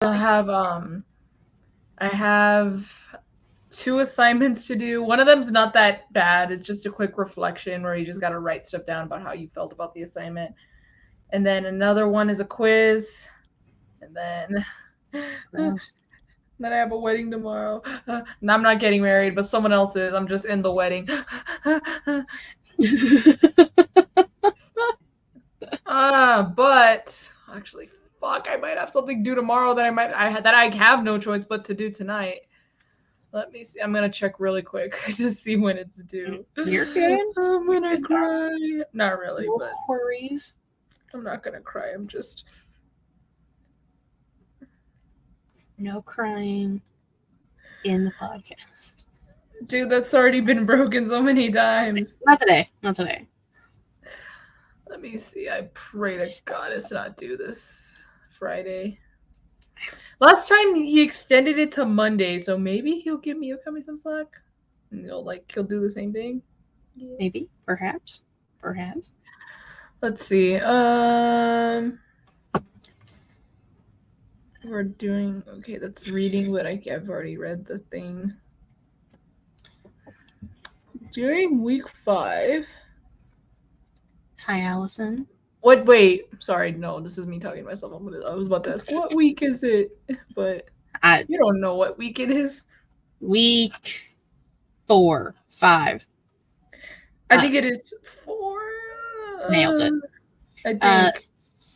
I have 2 assignments to do. One of them's not that bad. It's just a quick reflection where you just got to write stuff down about how you felt about the assignment. And then another one is a quiz. And then then I have a wedding tomorrow. And I'm not getting married, but someone else is. I'm just in the wedding. But actually, fuck, I might have something due tomorrow that I have no choice but to do tonight. Let me see. I'm gonna check really quick to see when it's due. You're good. I'm gonna cry. Not really, No but worries. I'm not gonna cry. I'm just no crying in the podcast. Dude, that's already been broken so many times. Not today. Not today. Let me see. I pray to God it's not due this Friday. Last time he extended it to Monday, so maybe he'll cut me some slack. And he'll do the same thing. Yeah. Maybe, perhaps. Let's see. We're doing okay. That's reading, but I've already read the thing. During week 5. Hi, Allison. What? Wait. Sorry. No, this is me talking to myself. I was about to ask, what week is it? But you don't know what week it is. Week 4, 5. I think it is 4. Nailed it. I think.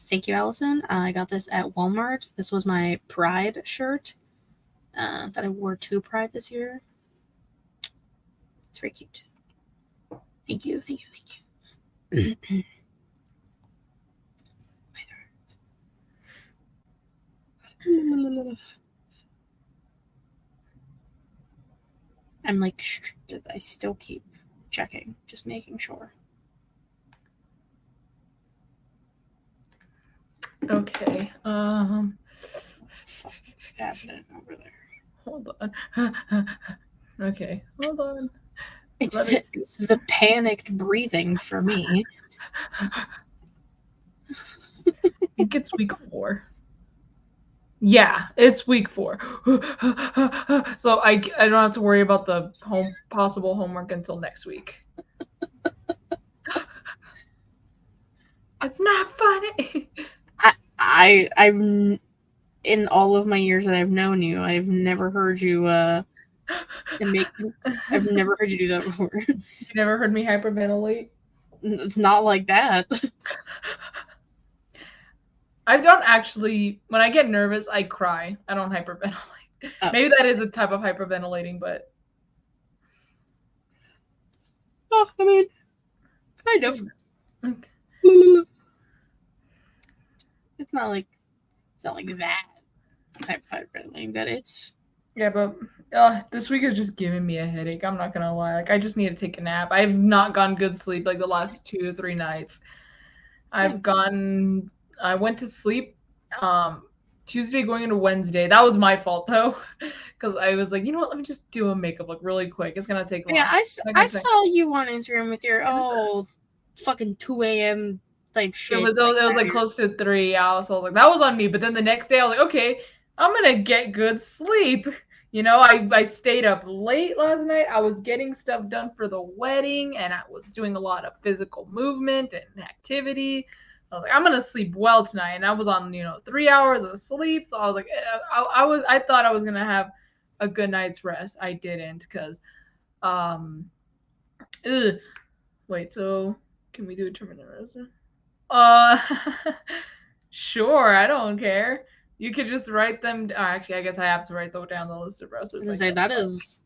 Thank you, Allison. I got this at Walmart. This was my Pride shirt that I wore to Pride this year. It's very cute. Thank you. I'm like restricted. I still keep checking, just making sure. Okay. What's happening over there? Hold on. Okay, hold on. It's the panicked breathing for me. I think it's week 4. Yeah, it's week 4. So I don't have to worry about the possible homework until next week. It's not funny. I've in all of my years that I've known you, I've never heard you I've never heard you do that before. You never heard me hyperventilate? It's not like that. I don't actually, when I get nervous, I cry. I don't hyperventilate. Maybe that is a type of hyperventilating, but. Oh, I mean, kind of. Okay. It's not like that type of hyperventilating, but it's. Yeah, but this week is just giving me a headache. I'm not gonna lie. Like, I just need to take a nap. I've not gotten good sleep like the last 2 or 3 nights. I went to sleep Tuesday going into Wednesday. That was my fault though, because I was like, you know what? Let me just do a makeup look really quick. It's gonna take long. Yeah, I saw you on Instagram with your fucking 2 a.m. type shit. It was like close to 3 hours. So I was like, that was on me. But then the next day, I was like, okay, I'm gonna get good sleep. You know, I stayed up late last night. I was getting stuff done for the wedding, and I was doing a lot of physical movement and activity. I was like, I'm gonna sleep well tonight, and I was on 3 hours of sleep. So I was like, I thought I was gonna have a good night's rest. I didn't, because wait. So can we do a terminal roster? Sure. I don't care. You could just write them. Actually, I guess I have to write down the list of wrestlers. I say that is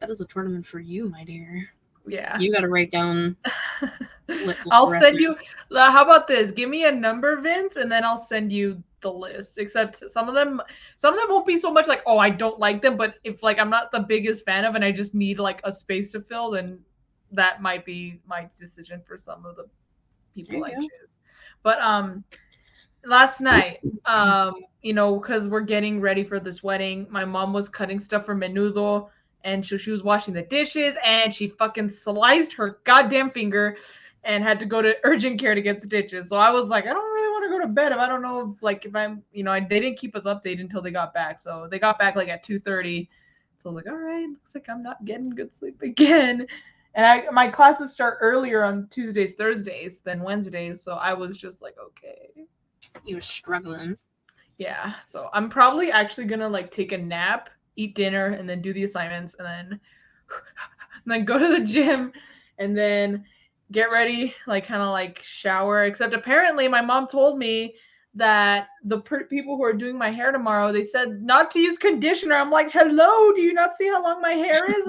a tournament for you, my dear. Yeah. You got to write down. I'll send you. How about this? Give me a number, Vince, and then I'll send you the list. Except some of them won't be so much like, oh, I don't like them. But if like I'm not the biggest fan of, and I just need like a space to fill, then that might be my decision for some of the people I choose. But last night, because we're getting ready for this wedding, my mom was cutting stuff for menudo, and she was washing the dishes, and she fucking sliced her goddamn finger and had to go to urgent care to get stitches. So I was like, I don't really want to go to bed if I don't know if I'm, they didn't keep us updated until they got back. So they got back like at 2:30. So I was like, all right, looks like I'm not getting good sleep again. And my classes start earlier on Tuesdays, Thursdays than Wednesdays. So I was just like, okay. You were struggling. Yeah. So I'm probably actually going to take a nap, eat dinner, and then do the assignments, and then go to the gym, and then get ready, shower. Except apparently my mom told me that the people who are doing my hair tomorrow, they said not to use conditioner. I'm like, hello, do you not see how long my hair is?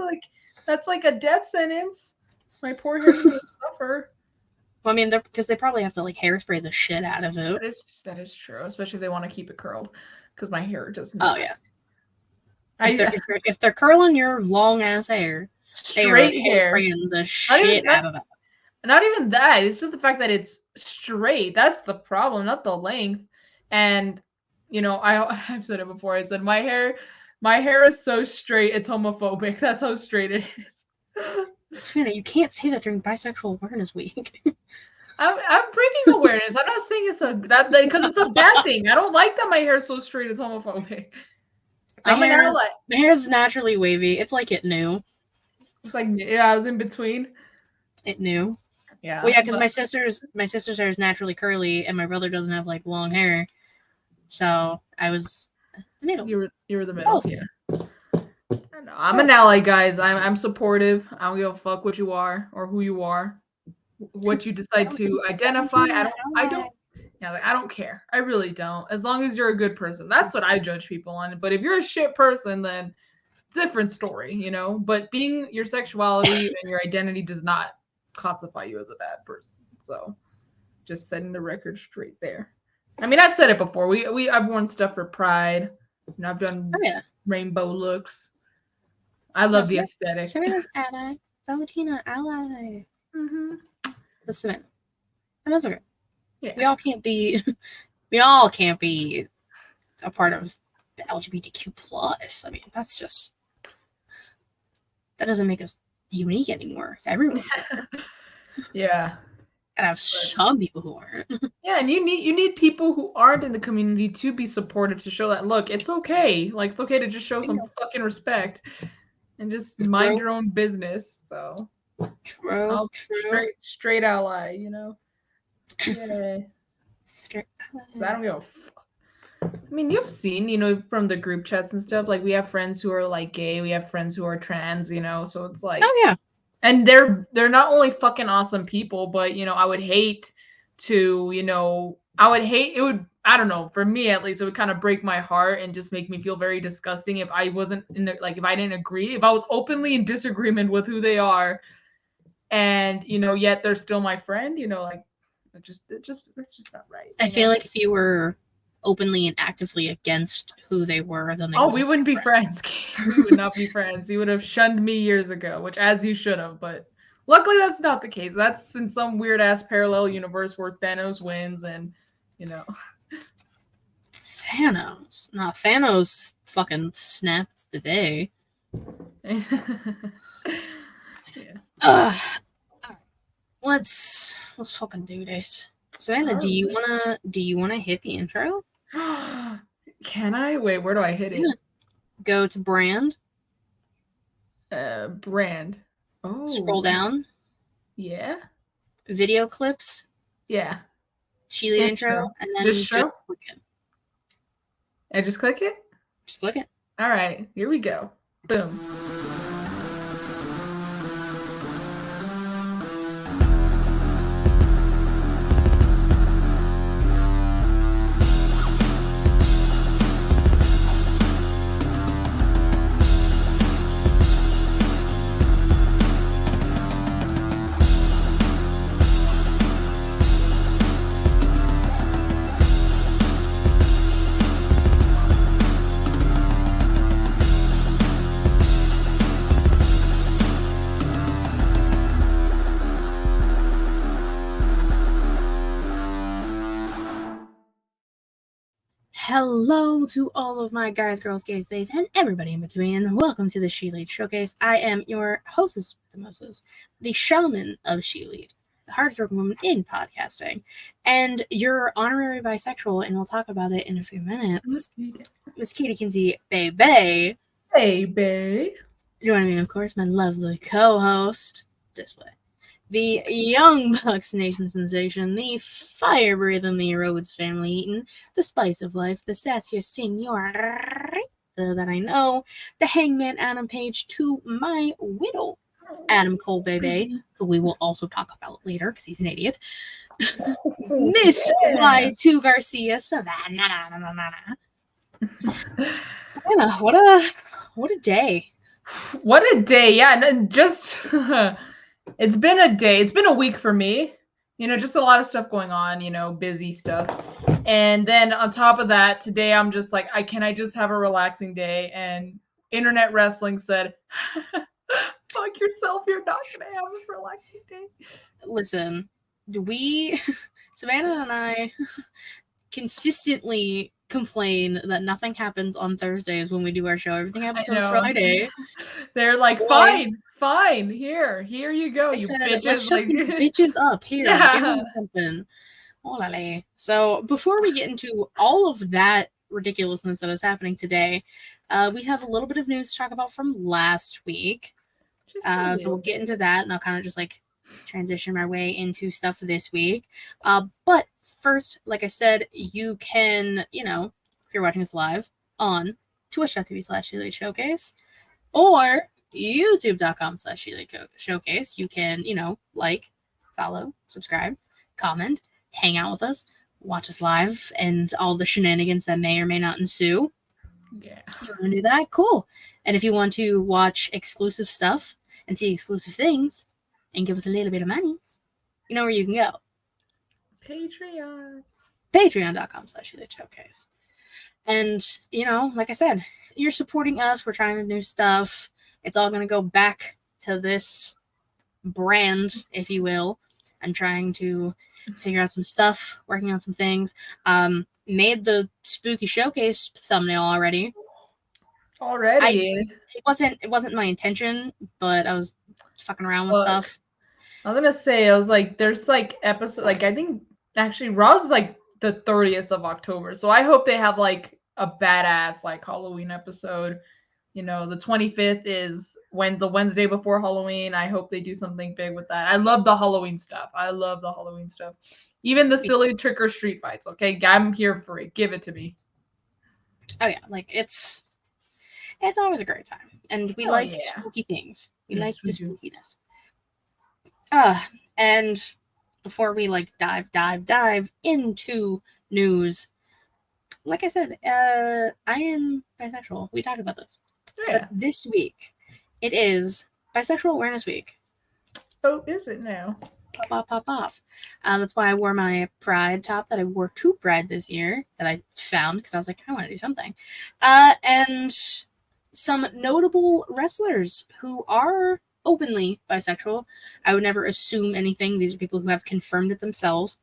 That's like a death sentence. My poor hair's gonna suffer. Well, I mean, because they probably have to hairspray the shit out of it. That is true, especially if they want to keep it curled, because my hair does not. Oh yeah. If they're curling your long ass hair, straight hair, the shit out of it. Not even that. It's just the fact that it's straight. That's the problem, not the length. And I've said it before. I said my hair is so straight. It's homophobic. That's how straight it is. Savannah, you can't say that during Bisexual Awareness Week. I'm bringing awareness. I'm not saying because it's a bad thing. I don't like that my hair is so straight. It's homophobic. My hair is naturally wavy. It's like it knew. It's I was in between. It knew. Yeah. Well, yeah, because my sister's hair is naturally curly, and my brother doesn't have long hair. So I was the middle. You were the middle. Both. Yeah. I know. I'm an ally, guys. I'm supportive. I don't give a fuck what you are or who you are, what you decide to identify. I don't care. I really don't. As long as you're a good person, that's what I judge people on. But if you're a shit person, then different story, But being your sexuality and your identity does not classify you as a bad person. So, just setting the record straight there. I mean, I've said it before. I've worn stuff for Pride. I've done rainbow looks. I love the aesthetic. Savannah's ally. Valentina ally. Mm-hmm. That's Savannah. And that's okay. Yeah. We all can't be a part of the LGBTQ plus. I mean, that's just, that doesn't make us unique anymore. If everyone's there. Yeah. And I have some people who aren't. Yeah, and you need people who aren't in the community to be supportive, to show that look, it's okay. It's okay to just show some fucking respect and just mind your own business. So true. Straight ally, Yeah. Straight ally. I don't give a fuck. I mean, you've seen, from the group chats and stuff, we have friends who are gay, we have friends who are trans, so it's oh yeah. And they're not only fucking awesome people, but I would hate to, it would, I don't know, for me at least, it would kind of break my heart and just make me feel very disgusting if I wasn't if I didn't agree, if I was openly in disagreement with who they are, and yet they're still my friend, it's just not right. I feel like if you were openly and actively against who they were, then we wouldn't be friends. We would not be friends. You would have shunned me years ago, which as you should have, but luckily that's not the case. That's in some weird ass parallel universe where Thanos wins and Thanos. No, Thanos fucking snapped the day. Yeah. Let's fucking do this. Savannah, do you wanna hit the intro? Can I? Wait, where do I hit it? Go to brand. Brand. Oh. Scroll down. Yeah. Video clips. Yeah. She-Lead intro. And then just click it. I just click it? Just click it. All right. Here we go. Boom. Hello to all of my guys, girls, gays, days, and everybody in between. Welcome to the She-Lead Showcase. I am your hostess with the Moses, the shaman of She-Lead. the hardest working woman in podcasting. And you're honorary bisexual, and we'll talk about it in a few minutes. Miss Katie Kinsey, baby. Baby. Joining me, of course, my lovely co-host, this way. The Young Bucks Nation sensation, the fire-breathing, the Rhodes family eating, the spice of life, the sassiest senorita that I know, the hangman Adam Page to my widow, Adam Cole, baby, who we will also talk about later because he's an idiot. Miss Y2 Garcia, Savannah. What a day. What a day. Yeah, and just it's been a day. It's been a week for me. Just a lot of stuff going on, busy stuff. And then on top of that, today I'm just like, can I just have a relaxing day? And Internet Wrestling said, fuck yourself, you're not going to have a relaxing day. Listen, Savannah and I consistently complain that nothing happens on Thursdays when we do our show. Everything happens on Friday. They're like, fine, here you go, you bitches. Let's shut these bitches up here. Yeah. Give them something. Olale. So before we get into all of that ridiculousness that is happening today, we have a little bit of news to talk about from last week. So we'll get into that, and I'll kind of just like transition my way into stuff this week. But first, like I said, you can, if you're watching us live on twitch.tv/SheLateShowcase or youtube.com/SheLateShowcase, you can, like, follow, subscribe, comment, hang out with us, watch us live, and all the shenanigans that may or may not ensue. Yeah. You want to do that? Cool. And if you want to watch exclusive stuff and see exclusive things and give us a little bit of money, you know where you can go. Patreon. Patreon.com/SheLateShowcase. And, like I said, you're supporting us. We're trying to do stuff. It's all going to go back to this brand, if you will. I'm trying to figure out some stuff, working on some things. Made the spooky showcase thumbnail already. It wasn't my intention, but I was fucking around with stuff. I was gonna say, I was like, there's like episode, like I think actually Raw's is like the 30th of October, so I hope they have like a badass like Halloween episode. The 25th is the Wednesday before Halloween. I hope they do something big with that. I love the Halloween stuff. Even the silly trick or street fights. Okay, I'm here for it. Give it to me. Oh yeah, like it's always a great time, and we like spooky things. We like the spookiness. And before we like dive into news, like I said, I am bisexual. We talked about this. Yeah. But this week, it is Bisexual Awareness Week. Oh, is it now? Pop off. That's why I wore my Pride top that I wore to Pride this year that I found because I was like, I want to do something. And some notable wrestlers who are openly bisexual. I would never assume anything. These are people who have confirmed it themselves.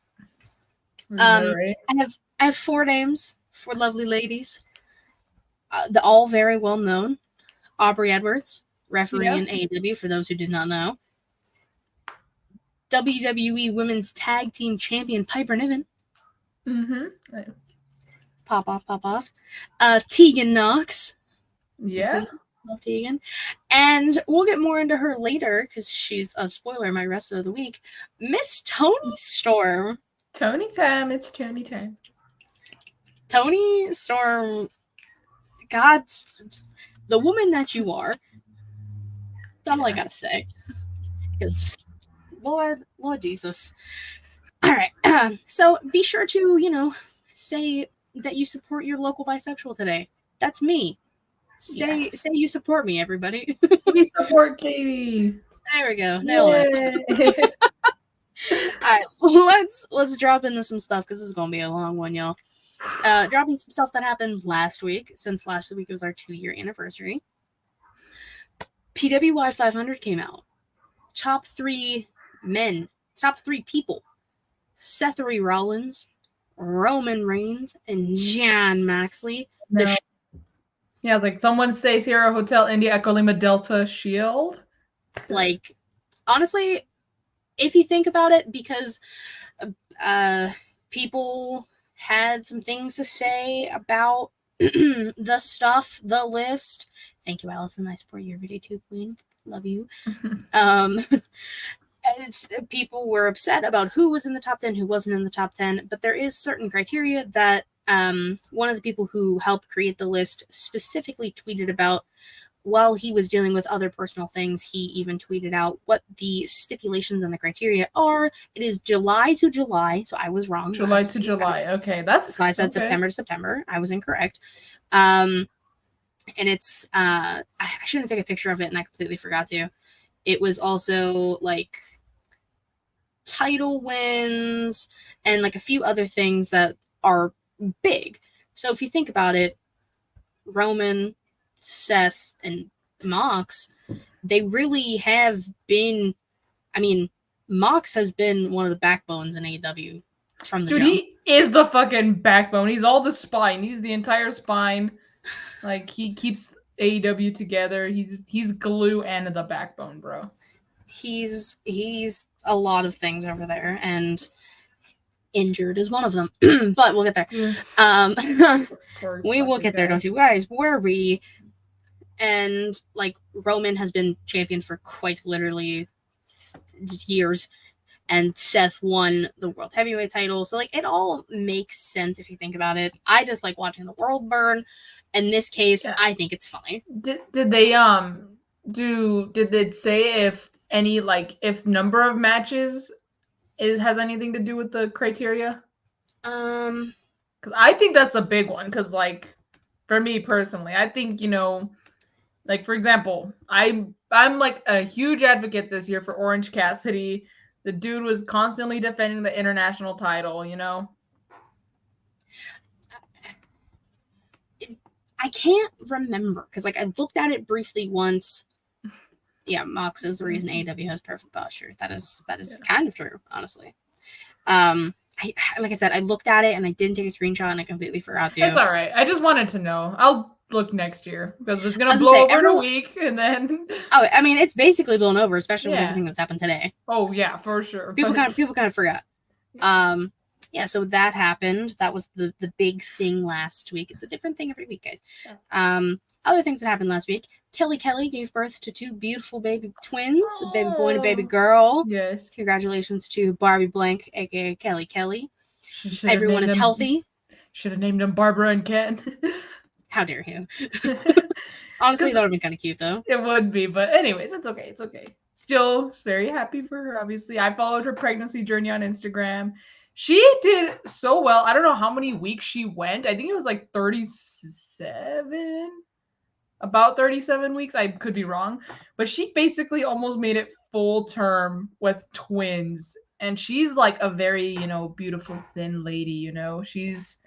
Right? I have 4 names, 4 lovely ladies. The all very well known. Aubrey Edwards, referee in AEW, for those who did not know. WWE Women's Tag Team Champion Piper Niven. Mm-hmm. Pop off. Tegan Knox. Yeah. Love Tegan. And we'll get more into her later because she's a spoiler my rest of the week. Miss Toni Storm. Tony time. It's Tony time. Toni Storm. God, the woman that you are. That's all I gotta say. Because, Lord Jesus. All right. So be sure to, say that you support your local bisexual today. That's me. Say you support me, everybody. We support Katie. There we go. Nailed it. All right, let's drop into some stuff because this is gonna be a long one, y'all. Dropping some stuff that happened last week, since last week was our 2-year anniversary. PWI 500 came out. Top 3 men, top 3 people: Seth Rollins, Roman Reigns, and Jon Moxley. Yeah, it's like someone stays here at Hotel India Echo Lima Delta Shield. Like, honestly, if you think about it, because people had some things to say about the list. Thank you, Allison. I support your video too, Queen. Love you. People were upset about who was in the top 10, who wasn't in the top 10, but there is certain criteria that one of the people who helped create the list specifically tweeted about. While he was dealing with other personal things, he even tweeted out what the stipulations and the criteria are. It is July to July, so I was wrong. July to July. Okay, that's so I said okay. September to September. I was incorrect. And it's I shouldn't take a picture of it, and I completely forgot to. It was also like title wins and like a few other things that are big. So if you think about it, Roman, Seth, and Mox, they really have been. I mean, Mox has been one of the backbones in AEW from the jump. He is the fucking backbone. He's all the spine. He's the entire spine. Like, he keeps AEW together. He's glue and the backbone, bro. He's a lot of things over there, and injured is one of them. But we'll get there. We will get there, don't you guys worry. And like, Roman has been champion for quite literally years, and Seth won the world heavyweight title. So like, it all makes sense if you think about it. I just like watching the world burn. In this case, I think it's funny. Did they did they say if any, like, if number of matches has anything to do with the criteria? Because I think that's a big one. Because like, for me personally, I think, you know, like, for example, I'm like a huge advocate this year for Orange Cassidy. The dude was constantly defending the international title, you know? I can't remember because like, I looked at it briefly once. Yeah, Mox is the reason AEW has perfect posture. That is kind of true, honestly. Like I said, I looked at it and I didn't take a screenshot and I completely forgot to. It's all right. I just wanted to know. I'll look next year because it's gonna blow over in a week, and then. Oh, I mean, it's basically blown over, especially with everything that's happened today. Oh yeah, for sure. People kind of forgot. Yeah, so that happened. That was the big thing last week. It's a different thing every week, guys. Other things that happened last week. Kelly gave birth to 2 beautiful baby twins, a baby boy and a baby girl. Yes. Congratulations to Barbie Blank, aka Kelly. Everyone is healthy. Should have named them Barbara and Ken. How dare you? Honestly, that would have been kind of cute, though. It would be, but anyways, it's okay. It's okay. Still very happy for her, obviously. I followed her pregnancy journey on Instagram. She did so well. I don't know how many weeks she went. I think it was like 37. About 37 weeks. I could be wrong. But she basically almost made it full term with twins. And she's like a very, you know, beautiful, thin lady, you know. She's,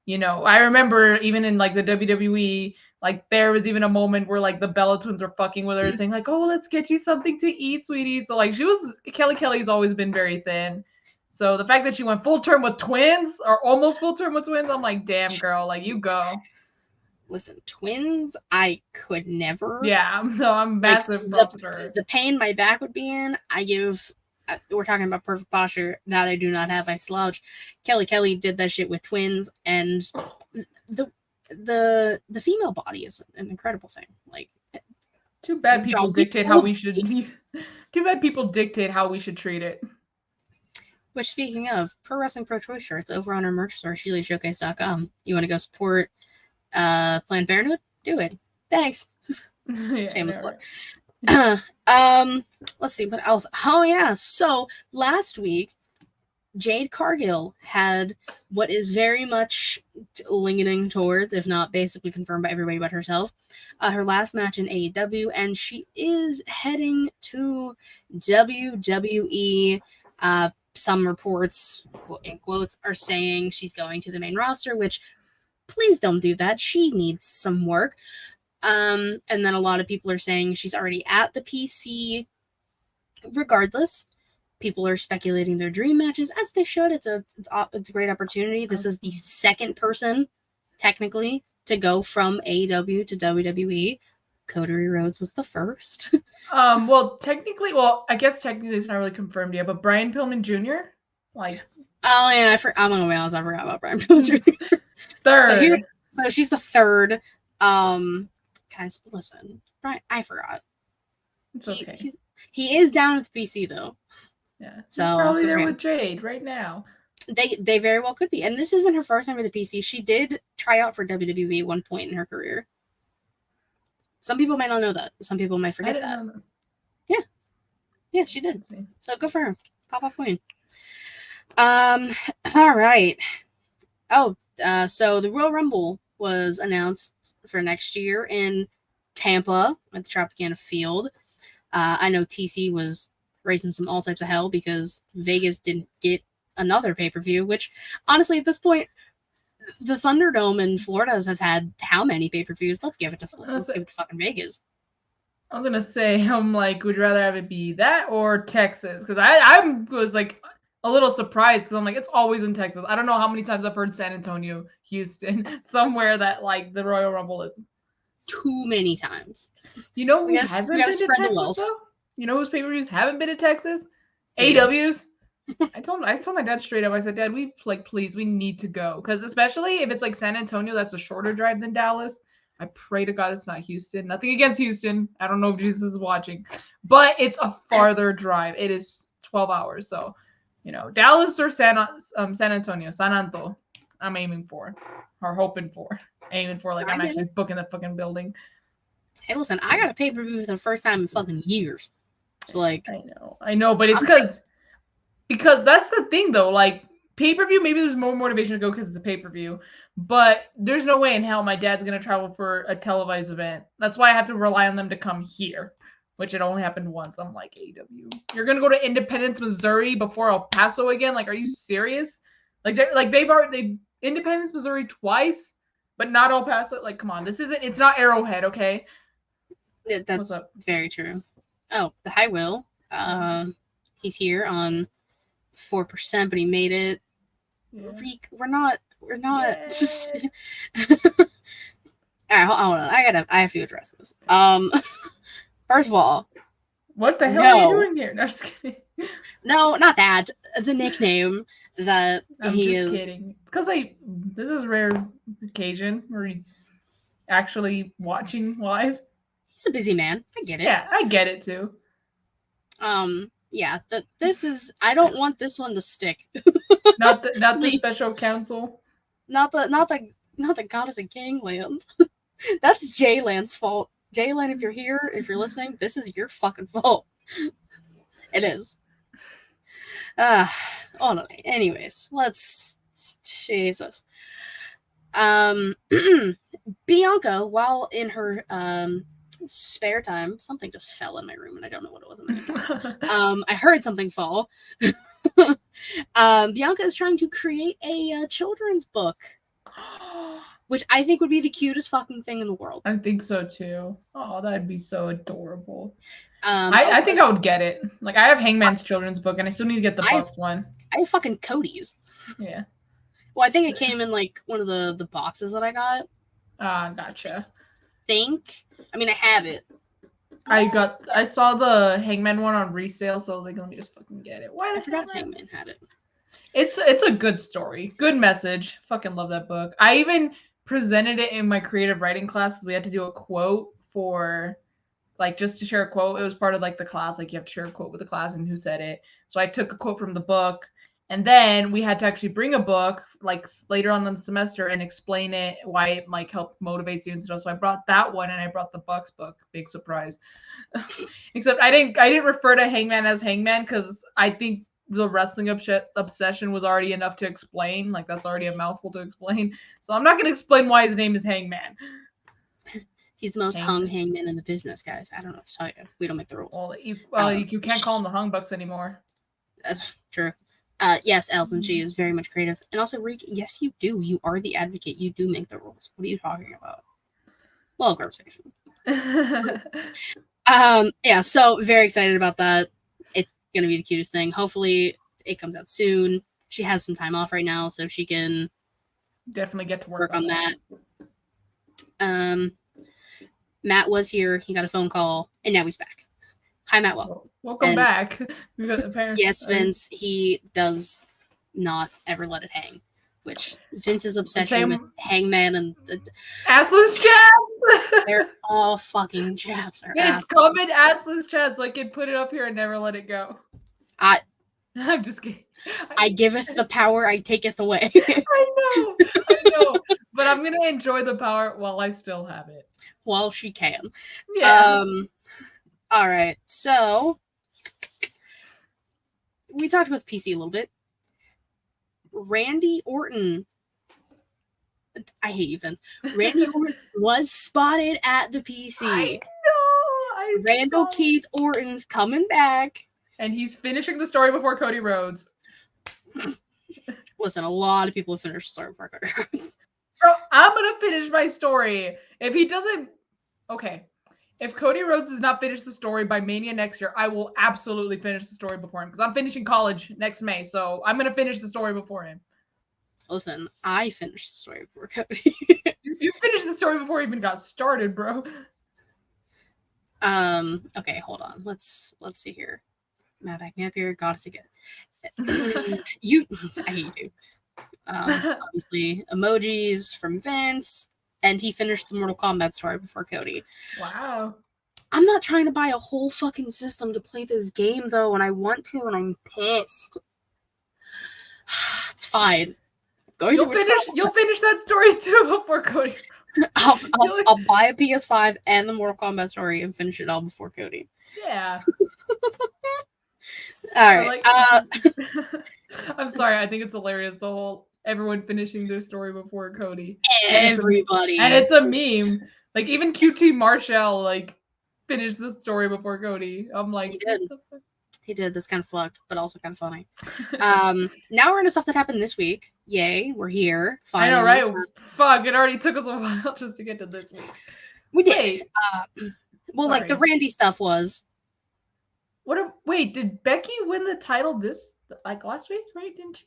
you know, I remember even in like the WWE, like there was even a moment where like the Bella twins were fucking with her, saying like, "Oh, let's get you something to eat, sweetie." So like, Kelly's always been very thin. So the fact that she went full term with twins, or almost full term with twins, I'm like, damn, girl, like, you go. Listen, twins, I could never. Yeah, no, I'm massive. Like, the pain my back would be in, I give. We're talking about perfect posture that I do not have. I slouch. Kelly did that shit with twins, and the female body is an incredible thing. Like, too bad people dictate how we should. Too bad people dictate how we should treat it. Which, speaking of, Pro Wrestling Pro Choice shirts over on our merch store, SheelyShowcase.com. You want to go support Planned Parenthood? Do it. Thanks. Yeah, shameless plug. Right. Let's see what else. Oh yeah, so last week Jade Cargill had what is very much leaning towards, if not basically confirmed by everybody but herself, her last match in AEW, and she is heading to WWE. Some reports, in quotes, are saying she's going to the main roster, which, please don't do that. She needs some work. And then a lot of people are saying she's already at the PC. Regardless, people are speculating their dream matches, as they should. It's a great opportunity. This is the second person, technically, to go from AEW to WWE. Coterie Rhodes was the first. Well, I guess technically it's not really confirmed yet, but Brian Pillman Jr. Like, oh yeah, I'm gonna be honest, I forgot about Brian Pillman Jr. Third. So she's the third. Guys, listen, Brian, I forgot. It's okay. He is down with the PC though. Yeah. So he's probably there with Jade right now. They very well could be. And this isn't her first time with the PC. She did try out for WWE at one point in her career. Some people might not know that. Some people might forget that. Yeah. Yeah, she did. So good for her. Pop off queen. All right. Oh, so the Royal Rumble was announced for next year in Tampa at the Tropicana Field. I know TC was raising some all types of hell because Vegas didn't get another pay-per-view, which honestly at this point the Thunderdome in Florida has had how many pay-per-views? Let's give it to fucking Vegas. I was gonna say, I'm like, would you rather have it be that or Texas? Because I was like a little surprised because I'm like, it's always in Texas. I don't know how many times I've heard San Antonio, Houston, somewhere that like the Royal Rumble is. Too many times. You know who hasn't been to Texas though? You know whose pay-per-views haven't been to Texas? AW's. I told my dad straight up. I said, Dad, please, we need to go because especially if it's like San Antonio, that's a shorter drive than Dallas. I pray to God it's not Houston. Nothing against Houston. I don't know if Jesus is watching, but it's a farther drive. It is 12 hours. So, Dallas or San Antonio, San Anto. I'm aiming for, or hoping for, like I'm actually booking the fucking building. Hey, listen, I got a pay-per-view for the first time in fucking years. So like, I know, but it's because that's the thing though. Like pay-per-view, maybe there's more motivation to go because it's a pay-per-view, but there's no way in hell my dad's gonna travel for a televised event. That's why I have to rely on them to come here, which it only happened once. I'm like, AW, you're gonna go to Independence, Missouri before El Paso again? Like, are you serious? They've Independence, Missouri twice, but not El Paso. Like, come on, it's not Arrowhead, okay? Yeah, that's very true. Oh, the High Will. He's here on 4%, but he made it. Yeah. We're not. All right, hold on. I have to address this. First of all, what the hell are you doing here? No, just kidding. No, not that. The nickname that he is. Kidding. Because this is a rare occasion where he's actually watching live. He's a busy man. I get it. Yeah, I get it too. Yeah, this is. I don't want this one to stick. not the special counsel. Not the Goddess and King land. That's Jayland's fault. Jayland, if you're here, if you're listening, this is your fucking fault. It is. Oh no. Anyways, let's Jesus. Bianca, while in her spare time, something just fell in my room and I don't know what it was. I heard something fall. Bianca is trying to create a children's book, which I think would be the cutest fucking thing in the world. I think so too. Oh, that'd be so adorable. I think I would get it. Like, I have Hangman's children's book and I still need to get the Bucks one. I have fucking Cody's. Yeah. Well, I think it came in like one of the boxes that I got. Gotcha. I mean, I have it. I saw the Hangman one on resale, so like, let me just fucking get it. Why? I forgot Hangman had it. It's a good story, good message. Fucking love that book. I even presented it in my creative writing class. We had to do a quote for, like, just to share a quote. It was part of like the class, like you have to share a quote with the class and who said it. So I took a quote from the book. And then we had to actually bring a book like later on in the semester and explain it, why it like helped motivate you and stuff. So I brought that one and I brought the Bucks book. Big surprise. Except I didn't refer to Hangman as Hangman because I think the wrestling obsession was already enough to explain. Like, that's already a mouthful to explain. So I'm not going to explain why his name is Hangman. He's the most hung hangman in the business, guys. I don't know what to tell you. We don't make the rules. Well, you can't call him the Hung Bucks anymore. That's true. Yes, Elson, she is very much creative. And also, Reek, yes, you do. You are the advocate. You do make the rules. What are you talking about? Well, conversation. Yeah, so very excited about that. It's going to be the cutest thing. Hopefully, it comes out soon. She has some time off right now, so she can definitely get to work on that. Matt was here. He got a phone call, and now he's back. Hi, Matt. Welcome back. Yes, Vince. He does not ever let it hang. Which Vince's obsession with Hangman and assless chaps. They're all fucking chaps. It's coming assless chaps. So I can put it up here and never let it go. I'm just kidding. I giveth the power, I taketh away. I know. But I'm gonna enjoy the power while I still have it. While she can. Yeah. All right. So we talked about the PC a little bit. Randy Orton. I hate you, Vince. Randy Orton was spotted at the PC. I know. Randall Keith Orton's coming back. And he's finishing the story before Cody Rhodes. Listen, a lot of people have finished the story before Cody Rhodes. Bro, I'm going to finish my story. If he doesn't... Okay. If Cody Rhodes does not finish the story by Mania next year, I will absolutely finish the story before him. Because I'm finishing college next May. So I'm going to finish the story before him. Listen, I finished the story before Cody. You finished the story before he even got started, bro. Okay, hold on. Let's see here. Matt, back me up here. Goddess again. I hate you. Obviously, emojis from Vince, and he finished the Mortal Kombat story before Cody. Wow. I'm not trying to buy a whole fucking system to play this game, though, and I want to, and I'm pissed. It's fine. You'll finish that story too before Cody. I'll buy a PS5 and the Mortal Kombat story and finish it all before Cody. Yeah. All right. I'm sorry. I think it's hilarious. The whole everyone finishing their story before Cody. Everybody. And it's a meme. Like even QT Marshall finished the story before Cody. I'm like, he did. That's kind of fucked, but also kind of funny. Now we're into stuff that happened this week. Yay, we're here. Finally. I know, right? Fuck, it already took us a while just to get to this week. We did. Well, the Randy stuff was. Wait, did Becky win the title last week, right? Didn't she?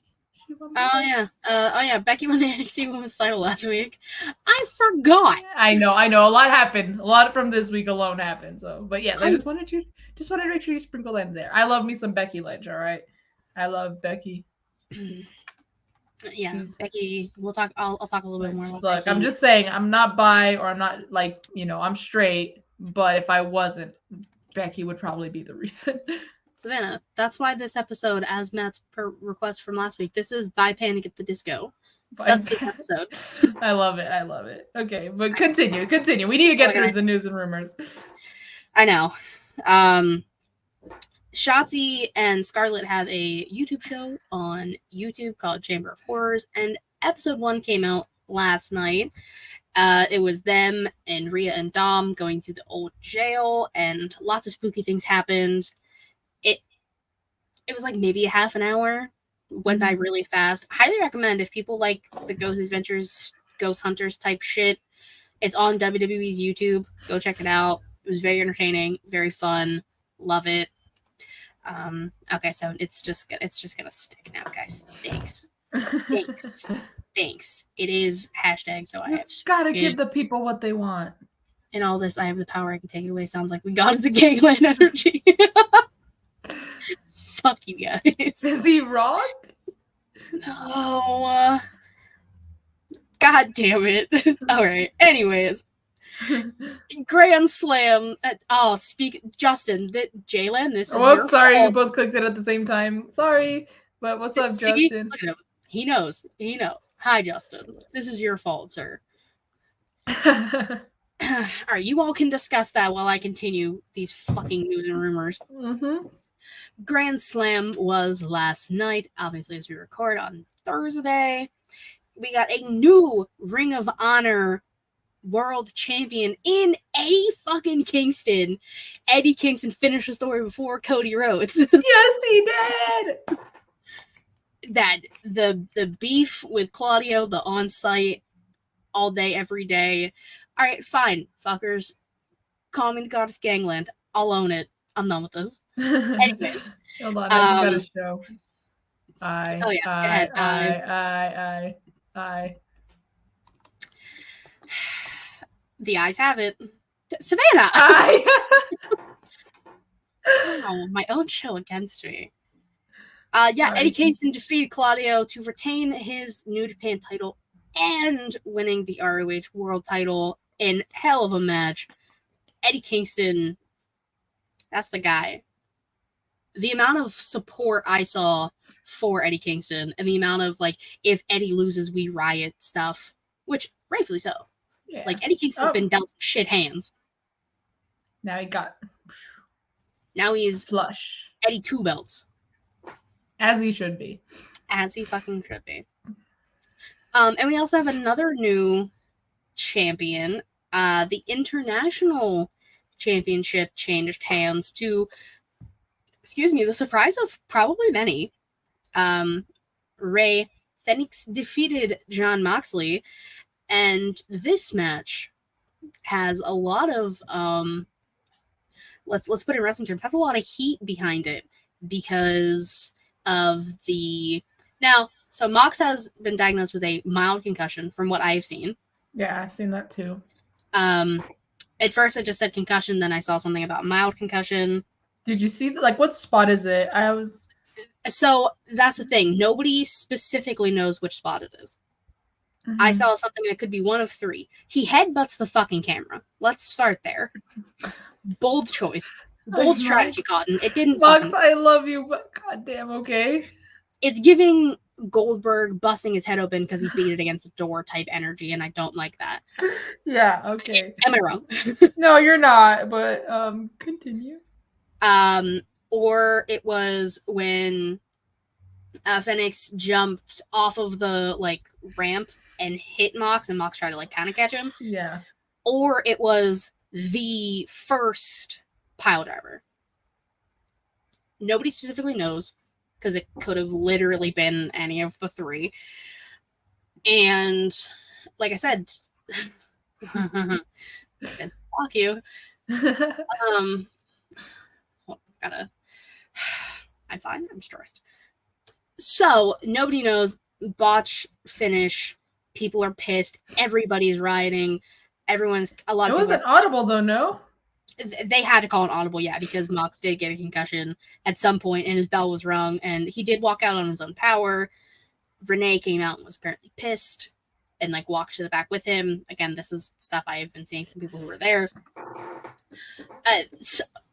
Yeah. Becky won the NXT Women's title last week. I forgot. I know. A lot happened. A lot from this week alone happened. So, but yes, I just wanted to make sure you sprinkle that in there. I love me some Becky Lynch. All right, I love Becky. Yeah, Becky. We'll talk. I'll talk a little bit more. Look, Becky. I'm just saying, I'm not bi or I'm not I'm straight. But if I wasn't, Becky would probably be the reason. Savannah, that's why this episode, as Matt's request from last week, this is by Panic at the Disco. That's this episode. I love it. Okay, but continue. We need to get through the news and rumors. I know. Shotzi and Scarlett have a YouTube show on YouTube called Chamber of Horrors, and episode 1 came out last night. It was them and Rhea and Dom going through the old jail, and lots of spooky things happened. It was maybe a half an hour. Went by really fast. Highly recommend if people like the Ghost Adventures, Ghost Hunters type shit. It's on WWE's YouTube. Go check it out. It was very entertaining, very fun. Love it. Okay, so it's just gonna stick now, guys. Thanks. It is hashtag. So I have gotta give the people what they want. In all this, I have the power. I can take it away. Sounds like the god of the gangland energy. Fuck you guys. Is he wrong? No. God damn it. All right. Anyways. Grand Slam. Justin. Jalen, this is sorry. fault. You both clicked it at the same time. Sorry. But what's up, Justin? Look at him. He knows. Hi, Justin. This is your fault, sir. All right. You all can discuss that while I continue these fucking news and rumors. Mm-hmm. Grand Slam was last night, obviously, as we record on Thursday. We got a new Ring of Honor world champion in Eddie fucking Kingston. Eddie Kingston finished the story before Cody Rhodes. Yes, he did. That the beef with Claudio, the on-site, all day, every day. All right, fine, fuckers. Call me the Goddess Gangland. I'll own it. I'm done with this. Anyways. Hold on, I got a show. Go ahead. I. The eyes have it. Savannah! I... Wow, my own show against me. Yeah, Sorry. Eddie Kingston defeated Claudio to retain his New Japan title and winning the ROH World title in hell of a match. Eddie Kingston, that's the guy. The amount of support I saw for Eddie Kingston and the amount of, like, if Eddie loses, we riot stuff, which rightfully so. Yeah. Like, Eddie Kingston's been dealt shit hands. Now he's flush. Eddie 2 belts. As he should be. As he fucking should be. And we also have another new champion. The International Championship changed hands to, the surprise of probably many. Rey Fenix defeated Jon Moxley, and this match has a lot of let's put it in wrestling terms, has a lot of heat behind it because of so Mox has been diagnosed with a mild concussion from what I've seen. Yeah, I've seen that too. At first I just said concussion, then I saw something about mild concussion. Did you see, like, what spot is it? So that's the thing. Nobody specifically knows which spot it is. Mm-hmm. I saw something that could be one of three. He headbutts the fucking camera. Let's start there. Bold choice. Bold strategy, Cotton. It didn't. Mox, I love you, but goddamn, okay. It's giving Goldberg busting his head open because he beat it against a door type energy, and I don't like that. Yeah, okay. Am I wrong? No, you're not, but continue. Or it was when Fenix jumped off of the, like, ramp and hit Mox, and Mox tried to, like, kind of catch him. Yeah. Or it was the first pile driver. Nobody specifically knows, because it could have literally been any of the three. And, like I said, fuck you. I'm fine. I'm stressed. So, nobody knows. Botch finish. People are pissed. Everybody's rioting. It wasn't audible, though, no? They had to call an audible, yeah, because Mox did get a concussion at some point, and his bell was rung, and he did walk out on his own power. Renee came out and was apparently pissed, and, like, walked to the back with him. Again, this is stuff I've been seeing from people who were there.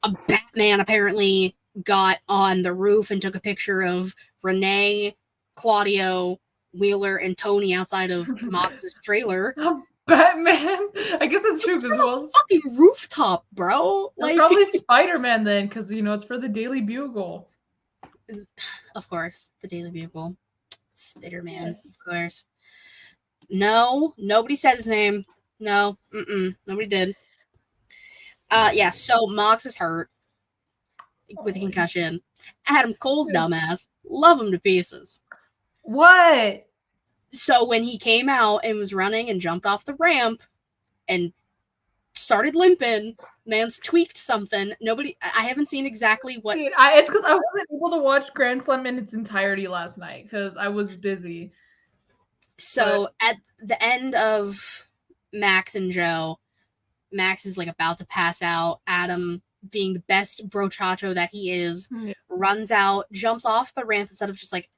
A Batman apparently got on the roof and took a picture of Renee, Claudio, Wheeler, and Tony outside of Mox's trailer. Batman? I guess it's true as well. Fucking rooftop, bro. Like, probably Spider-Man then, because, it's for the Daily Bugle. Of course, the Daily Bugle. Spider-Man, of course. No, nobody said his name. No, nobody did. Yeah, so Mox is hurt with a concussion. Adam Cole's dumbass. Love him to pieces. What? So when he came out and was running and jumped off the ramp and started limping, man's tweaked something. I haven't seen exactly what. Dude, it's because I wasn't able to watch Grand Slam in its entirety last night because I was busy. So at the end of Max and Joe, Max is, like, about to pass out. Adam, being the best brochacho that he is, runs out, jumps off the ramp instead of just, like,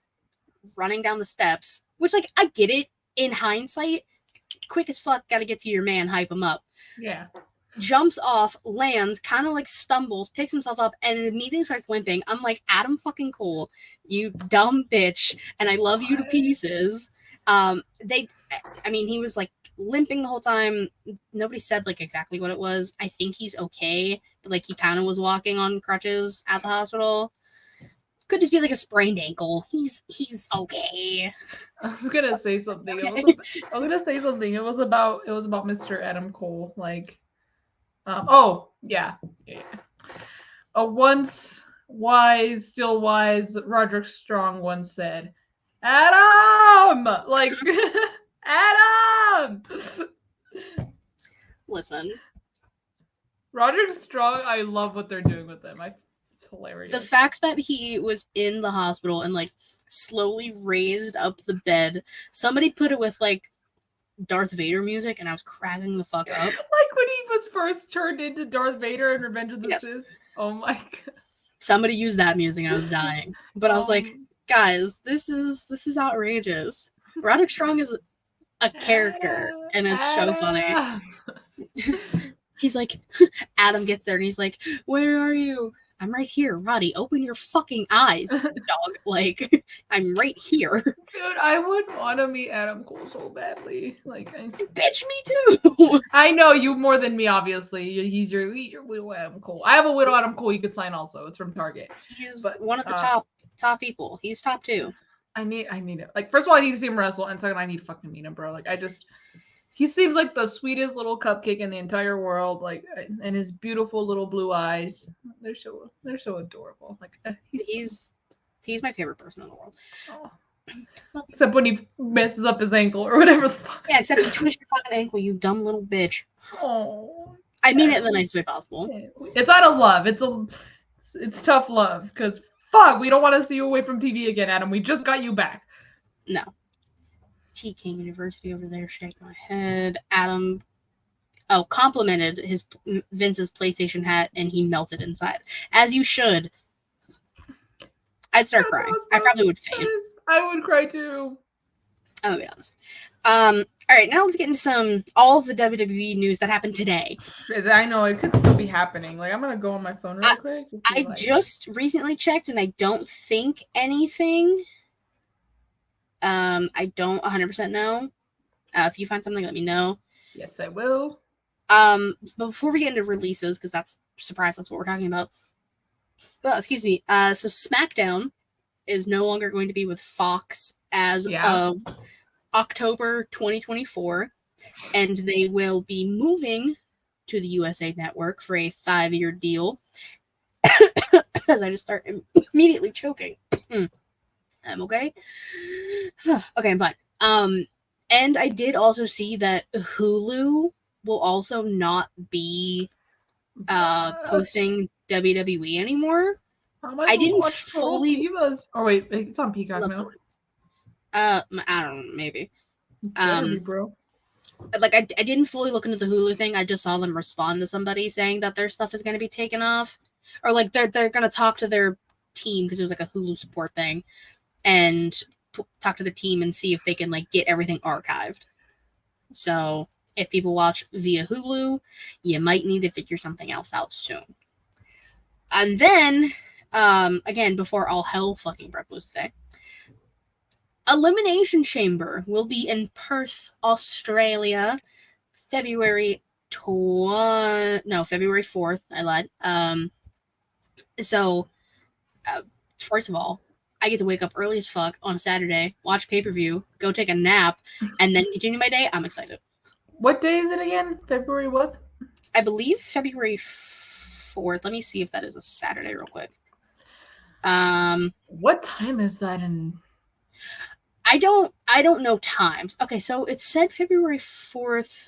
running down the steps. Which, like, I get it. In hindsight, quick as fuck, gotta get to your man, hype him up. Yeah. Jumps off, lands, kind of, like, stumbles, picks himself up, and immediately starts limping. I'm like, Adam fucking Cole, you dumb bitch, and I love you to pieces. He was, like, limping the whole time. Nobody said, like, exactly what it was. I think he's okay, but, like, he kind of was walking on crutches at the hospital. Could just be, like, a sprained ankle. He's okay. I was gonna say something. It was about Mr. Adam Cole. Like, yeah. A once wise, still wise Roderick Strong once said, "Adam, like, Adam." Listen, Roderick Strong. I love what they're doing with him. It's hilarious. The fact that he was in the hospital and, like, slowly raised up the bed. Somebody put it with, like, Darth Vader music, and I was cracking the fuck up. Like when he was first turned into Darth Vader in Revenge of the Yes. Sith. Oh my god. Somebody used that music and I was dying. But I was like, guys, this is outrageous. Roderick Strong is a character and it's so funny. He's like, Adam gets there and he's like, where are you? I'm right here, Roddy. Open your fucking eyes, dog. Like, I'm right here. Dude, I would want to meet Adam Cole so badly. Like, bitch, me too. I know you more than me, obviously. He's your Widow Adam Cole. I have a Widow Adam Cole you could sign also. It's from Target. He's one of the top people. He's top 2. I need it. Like, first of all, I need to see him wrestle, and second, I need to fucking meet him, bro. Like, he seems like the sweetest little cupcake in the entire world. Like, and his beautiful little blue eyes. They're so adorable. Like, he's my favorite person in the world. Oh. Except when he messes up his ankle or whatever the fuck. Yeah, except you twist your fucking ankle, you dumb little bitch. Oh. I mean it in the nicest way possible. It's out of love. It's tough love because fuck, we don't want to see you away from TV again, Adam. We just got you back. No. T King University over there, shake my head. Adam, complimented Vince's PlayStation hat, and he melted inside, as you should. I'd start crying. Awesome. I probably would faint. I would cry too. I'm gonna be honest. All right, now let's get into all of the WWE news that happened today. I know it could still be happening. Like, I'm gonna go on my phone real quick. Just recently checked, and I don't think anything. I don't 100% know. If you find something, let me know. Yes, I will. But before we get into releases, because that's what we're talking about. Excuse me. So SmackDown is no longer going to be with Fox as of October 2024, and they will be moving to the USA Network for a 5-year deal. As I just start immediately choking. I'm okay. Okay, I'm fine. And I did also see that Hulu will also not be posting WWE anymore. I didn't fully. Divas? Oh wait, it's on Peacock now. I don't know, maybe. Bro. Like I didn't fully look into the Hulu thing. I just saw them respond to somebody saying that their stuff is going to be taken off, or like they're going to talk to their team because it was like a Hulu support thing, and talk to the team and see if they can like get everything archived. So if people watch via Hulu, you might need to figure something else out soon. And then, again, before all hell fucking broke loose today, Elimination Chamber will be in Perth, Australia, February 4th. I lied. So, first of all, I get to wake up early as fuck on a Saturday, watch pay-per-view, go take a nap, and then continue my day. I'm excited. What day is it again? February what? I believe February 4th. Let me see if that is a Saturday real quick. What time is that in? I don't know times. Okay, so it said February 4th.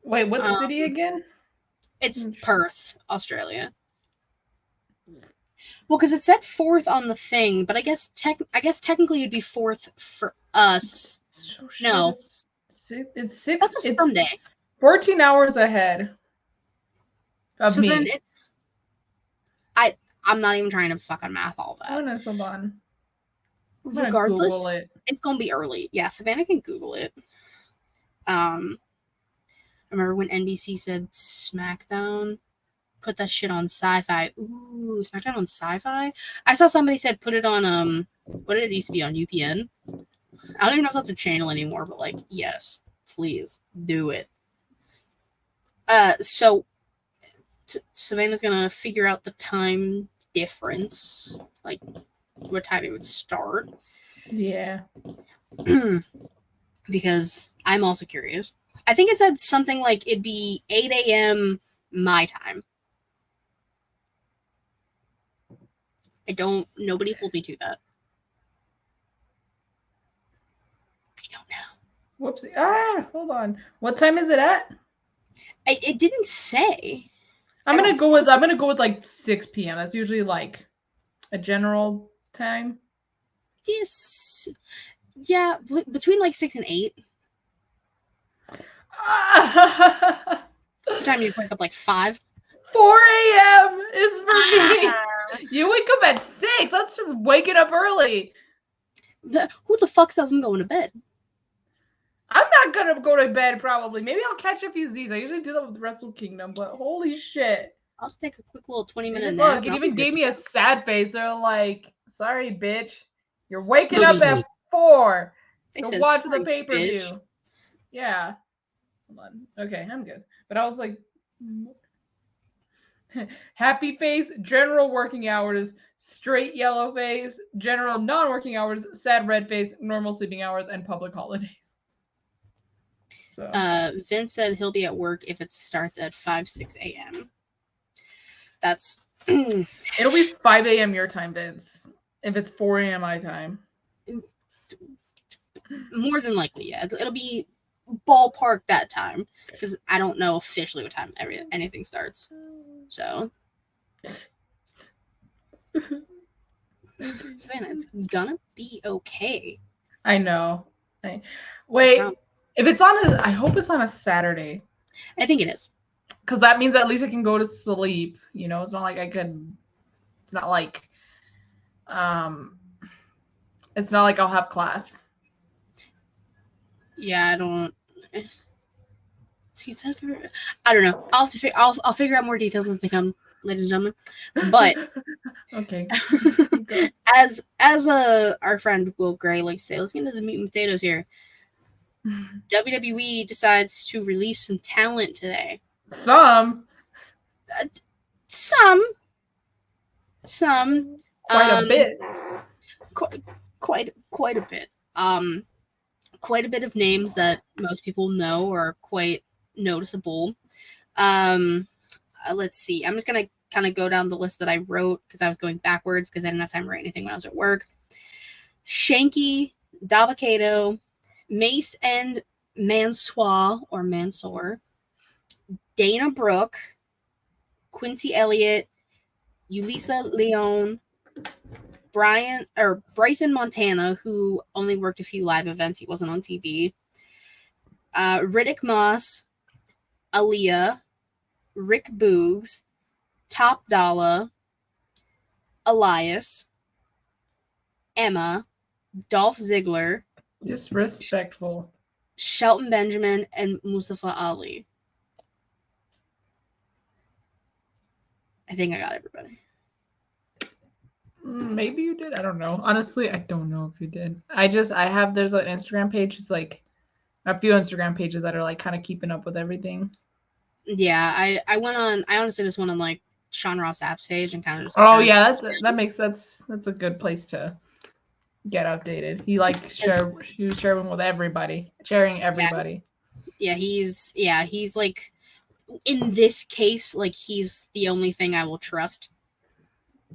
Wait, what city again? It's Perth, Australia. Well, because it said 4th on the thing, but I guess technically it'd be 4th for us. No, it's 6. That's a Sunday. 14 hours ahead of me. So then it's. I'm not even trying to fucking math all that. Oh no, hold on. Regardless, it's gonna be early. Yeah, Savannah can Google it. I remember when NBC said SmackDown, put that shit on Sci-Fi. Ooh, SmackDown on Sci-Fi. I saw somebody said put it on what did it used to be on UPN? I don't even know if that's a channel anymore, but like, yes, please do it. So Savannah's gonna figure out the time difference, like what time it would start. Yeah. Because I'm also curious. I think it said something like it'd be 8 a.m. my time. Nobody hold me to that. I don't know. Whoopsie. Hold on. What time is it at? It didn't say. I'm gonna go with like 6 p.m. That's usually like a general time. Yes. Yeah, between like 6 and 8. What time do you wake up? Like 5? 4 a.m. is for me. You wake up at 6. Let's just wake it up early. Who the fuck says I'm going to bed? I'm not gonna go to bed probably. Maybe I'll catch a few Z's. I usually do that with Wrestle Kingdom, but holy shit. I'll just take a quick little 20-minute nap. Look, it even gave me a sad face. They're like, sorry, bitch. You're waking up at 4 to watch the pay-per-view. Yeah. Hold on. Okay, I'm good. But I was like, happy face, general working hours, straight yellow face, general non-working hours, sad red face, normal sleeping hours, and public holidays. So. Vince said he'll be at work if it starts at 5-6 a.m. That's it'll be 5 a.m. your time, Vince. If it's 4 a.m. my time. More than likely, yeah. It'll be ballpark that time because I don't know officially what time anything starts. So, Savannah, it's gonna be okay. I know. Wait, if it's on I hope it's on a Saturday. I think it is. Because that means at least I can go to sleep. You know, it's not like it's not like I'll have class. Yeah, I don't. I don't know. I'll figure out more details as they come, ladies and gentlemen. But okay. as our friend Will Gray likes to say, let's get into the meat and potatoes here. WWE decides to release some talent today. Some. Quite a bit. Quite a bit. Quite a bit of names that most people know are quite noticeable. Let's see. I'm just gonna kind of go down the list that I wrote because I was going backwards because I didn't have time to write anything when I was at work. Shanky, Dabba-Kato, Mace and Mansoor, Dana Brooke, Quincy Elliott, Yulisa Leon, Bryson Montana, who only worked a few live events. He wasn't on TV. Riddick Moss, Aaliyah, Rick Boogs, Top Dollar, Elias, Emma, Dolph Ziggler, disrespectful, Shelton Benjamin, and Mustafa Ali. I think I got everybody. Maybe you did. I don't know. Honestly, I don't know if you did. there's an Instagram page. It's like a few Instagram pages that are like kind of keeping up with everything. Yeah, I went on. I honestly just went on like Sean Ross Sapp's page and kind of just. Oh yeah, that's a good place to get updated. He was sharing with everybody, sharing everybody. Yeah, he's like, in this case, like he's the only thing I will trust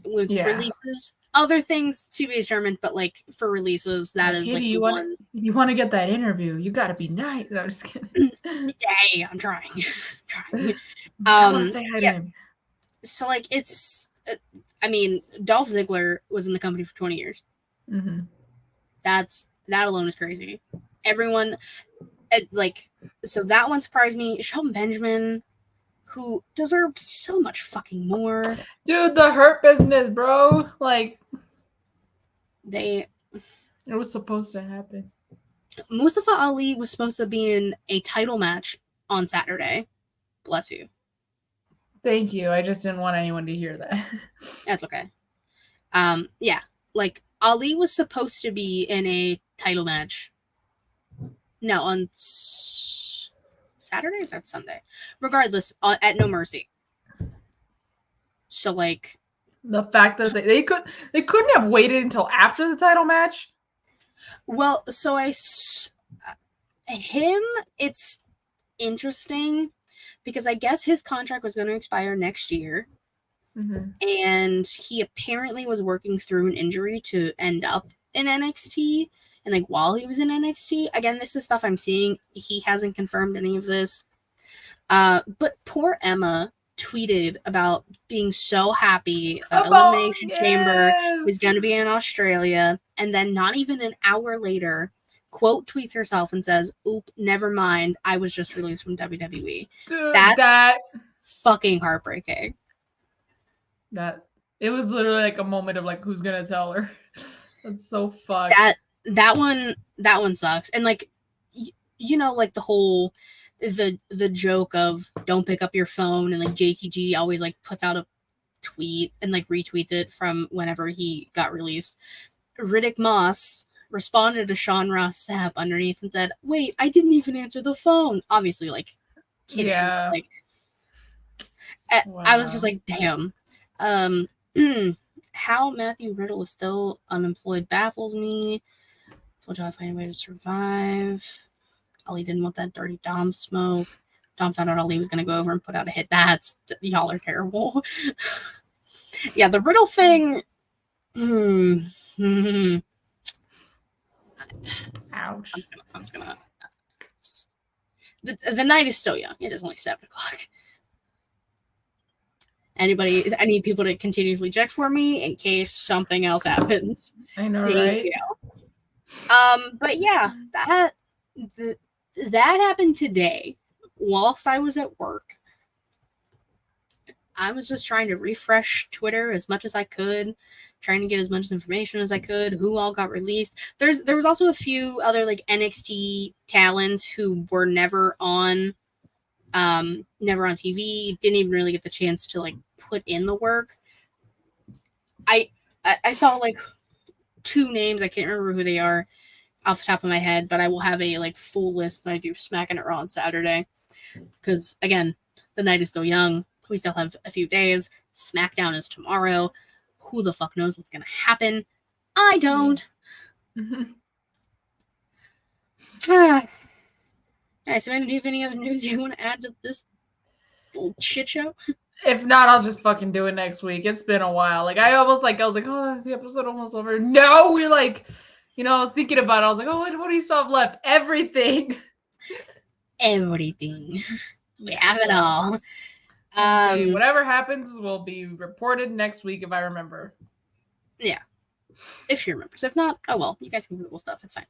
with releases. Other things to be determined, but like for releases, that is like you want to get that interview. You got to be nice. No, I'm just kidding. Hey, I'm trying. I want to say hi to him. So like it's, I mean, Dolph Ziggler was in the company for 20 years. Mm-hmm. That alone is crazy. Everyone, so that one surprised me. Shelton Benjamin, who deserved so much fucking more. Dude, the Hurt Business, bro. Like, it was supposed to happen. Mustafa Ali was supposed to be in a title match on Saturday. Bless you. Thank you. I just didn't want anyone to hear that. That's okay. Yeah, like Ali was supposed to be in a title match. No, on Saturday, or is that Sunday? Regardless, at No Mercy. So like, the fact that they couldn't have waited until after the title match. Well, so it's interesting because I guess his contract was going to expire next year. Mm-hmm. And he apparently was working through an injury to end up in NXT. And like while he was in NXT, again, this is stuff I'm seeing. He hasn't confirmed any of this. But poor Emma tweeted about being so happy that Elimination Chamber was going to be in Australia, and then not even an hour later, quote tweets herself and says, "Oop, never mind. I was just released from WWE." Dude, That's fucking heartbreaking. It was literally like a moment of like, who's gonna tell her? That's so fucked. That one sucks. And like, you know, like the whole the joke of don't pick up your phone, and like JTG always like puts out a tweet and like retweets it from whenever he got released. Riddick Moss responded to Sean Ross Sapp underneath and said, "Wait, I didn't even answer the phone." Obviously, like kidding. Yeah. Like I was just like, damn. How Matthew Riddle is still unemployed baffles me. Told you I'll find a way to survive. Ali didn't want that dirty Dom smoke. Dom found out Ali was going to go over and put out a hit. Y'all are terrible. Yeah, the Riddle thing. Ouch. I'm just gonna. The night is still young. It is only 7 o'clock. I need people to continuously check for me in case something else happens. I know, right? But yeah, that happened today whilst I was at work. I was just trying to refresh Twitter as much as I could, trying to get as much information as I could, who all got released. There was also a few other like NXT talents who were never on TV, didn't even really get the chance to like put in the work. I saw like 2 names. I can't remember who they are off the top of my head, but I will have a like full list when I do Smacking It Raw on Saturday. Because again, the night is still young. We still have a few days. SmackDown is tomorrow. Who the fuck knows what's gonna happen? I don't. Alright, so Amanda, do you have any other news you want to add to this little shit show? If not, I'll just fucking do it next week. It's been a while. Like I was like, oh, is the episode almost over? No, we're like, thinking about it. I was like, oh, what do you still have left? Everything. Everything. We have it all. Whatever happens will be reported next week if I remember. Yeah. If she remembers. If not, oh well. You guys can Google stuff. It's fine.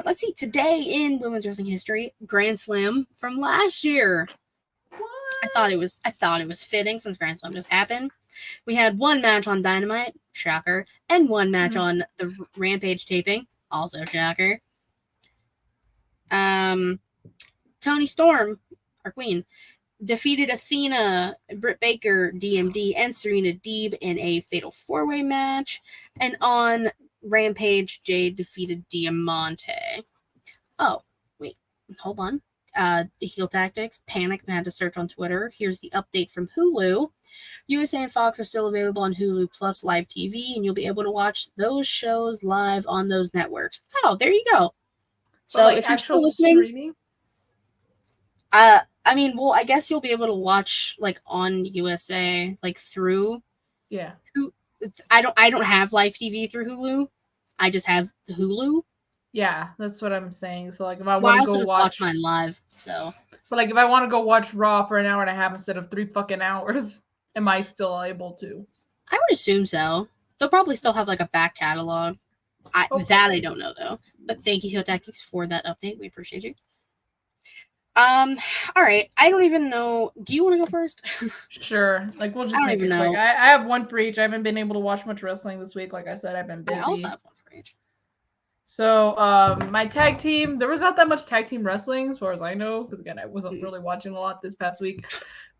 Let's see. Today in women's wrestling history, Grand Slam from last year. What? I thought it was fitting since Grand Slam just happened. We had 1 match on Dynamite, shocker, and 1 match on the Rampage taping, also shocker. Toni Storm, our queen, defeated Athena, Britt Baker, DMD, and Serena Deeb in a fatal 4-way match. And on Rampage, Jade defeated Diamante. Oh, wait, hold on. Heel Tactics panicked and had to search on Twitter. Here's the update from Hulu. USA and Fox are still available on Hulu Plus Live TV, and you'll be able to watch those shows live on those networks. Oh, there you go. So if you're still listening, streaming? I mean, well, I guess you'll be able to watch like on USA, like through. Yeah. I don't have live TV through Hulu. I just have Hulu. Yeah, that's what I'm saying. So like, if I want to go watch mine live, so. But like, if I want to go watch Raw for an hour and a half instead of 3 fucking hours, am I still able to? I would assume so. They'll probably still have like a back catalog. That I don't know though. But thank you, Heel Tactics, for that update. We appreciate you. All right. I don't even know. Do you want to go first? Sure. Like, we'll just make it quick. I have 1 for each. I haven't been able to watch much wrestling this week. Like I said, I've been busy. I also have 1 for each. So, my tag team, there was not that much tag team wrestling, as far as I know, because again, I wasn't really watching a lot this past week.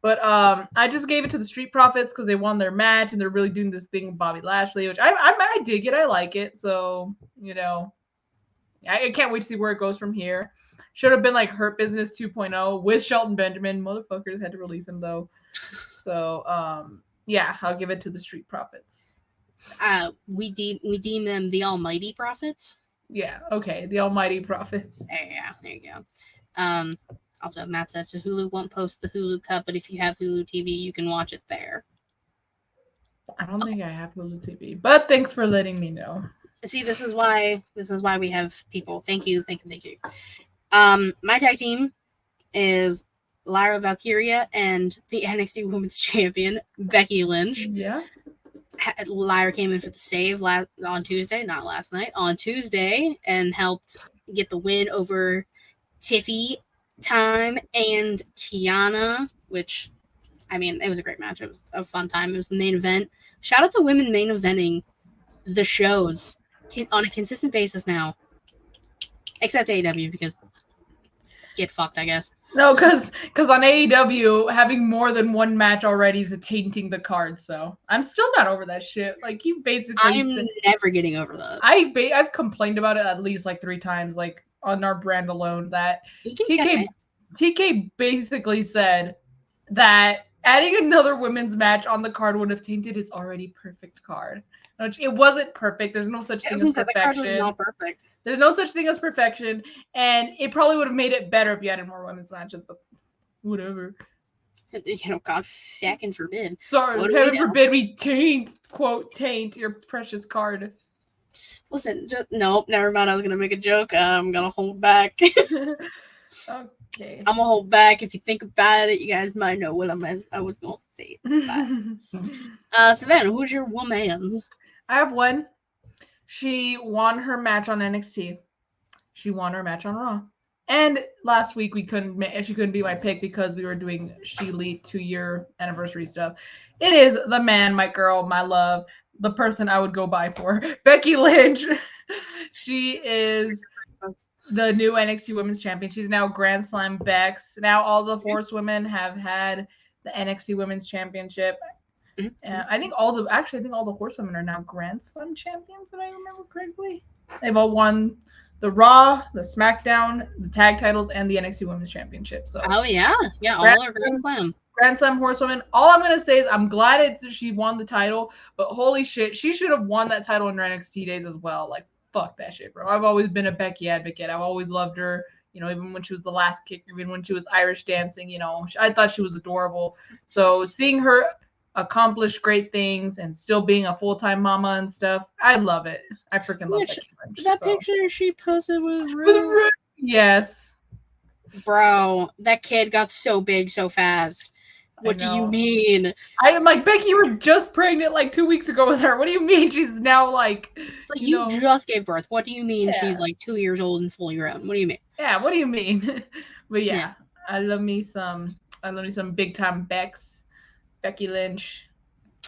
But I just gave it to the Street Profits because they won their match and they're really doing this thing with Bobby Lashley, which I dig it. I like it. So, I can't wait to see where it goes from here. Should have been like Hurt Business 2.0 with Shelton Benjamin. Motherfuckers had to release him though. So yeah, I'll give it to the Street Profits. We deem them the Almighty Profits. Yeah, okay, the Almighty Profits. There you go. Also, Matt said, so Hulu won't post the Hulu Cup, but if you have Hulu TV, you can watch it there. I don't think I have Hulu TV, but thanks for letting me know. See, this is why we have people. Thank you. My tag team is Lyra Valkyria and the NXT Women's Champion, Becky Lynch. Yeah. Lyra came in for the save on Tuesday, not last night, on Tuesday, and helped get the win over Tiffy Time and Kiana, which, I mean, it was a great match. It was a fun time. It was the main event. Shout out to women main eventing the shows on a consistent basis now. Except AEW, because get fucked, I guess. No, because on AEW, having more than one match already is tainting the card. So I'm still not over that shit. Like, you basically... I'm never getting over that. I've complained about it at least like 3 times, like on our brand alone, that TK basically said that adding another women's match on the card would have tainted his already perfect card. Which it wasn't perfect. There's no such thing as perfection. The card was not perfect. There's no such thing as perfection, and it probably would have made it better if you added more women's matches, but whatever. God fucking forbid. Sorry, heaven forbid we taint your precious card. Listen, nope, never mind. I was gonna make a joke. I'm gonna hold back. Okay. I'm gonna hold back. If you think about it, you guys might know what I was gonna say. Savannah, who's your woman's? I have one. She won her match on NXT. She won her match on Raw. And last week she couldn't be my pick because we were doing Sheely 2-year anniversary stuff. It is the man, my girl, my love, the person I would go by for, Becky Lynch. She is the new NXT Women's Champion. She's now Grand Slam Bex. Now all the horsewomen have had the NXT Women's Championship. I think all the horsewomen are now Grand Slam champions, if I remember correctly. They've all won the Raw, the SmackDown, the tag titles, and the NXT Women's Championship. So all are Grand Slam. Grand Slam horsewomen. All I'm gonna say is I'm glad she won the title, but holy shit, she should have won that title in her NXT days as well. Like, fuck that shit, bro. I've always been a Becky advocate. I've always loved her. Even when she was the last kick, even when she was Irish dancing, I thought she was adorable. So seeing her accomplish great things and still being a full-time mama and stuff, I love it. I freaking love Becky Lynch. That picture she posted with Rude. Yes. Bro, that kid got so big so fast. What do you mean? I am like, Becky, you were just pregnant like 2 weeks ago with her. What do you mean she's now like... It's like you just gave birth. What do you mean she's like 2 years old and fully grown? What do you mean? Yeah, what do you mean? But yeah, I love me some big time Becky Lynch.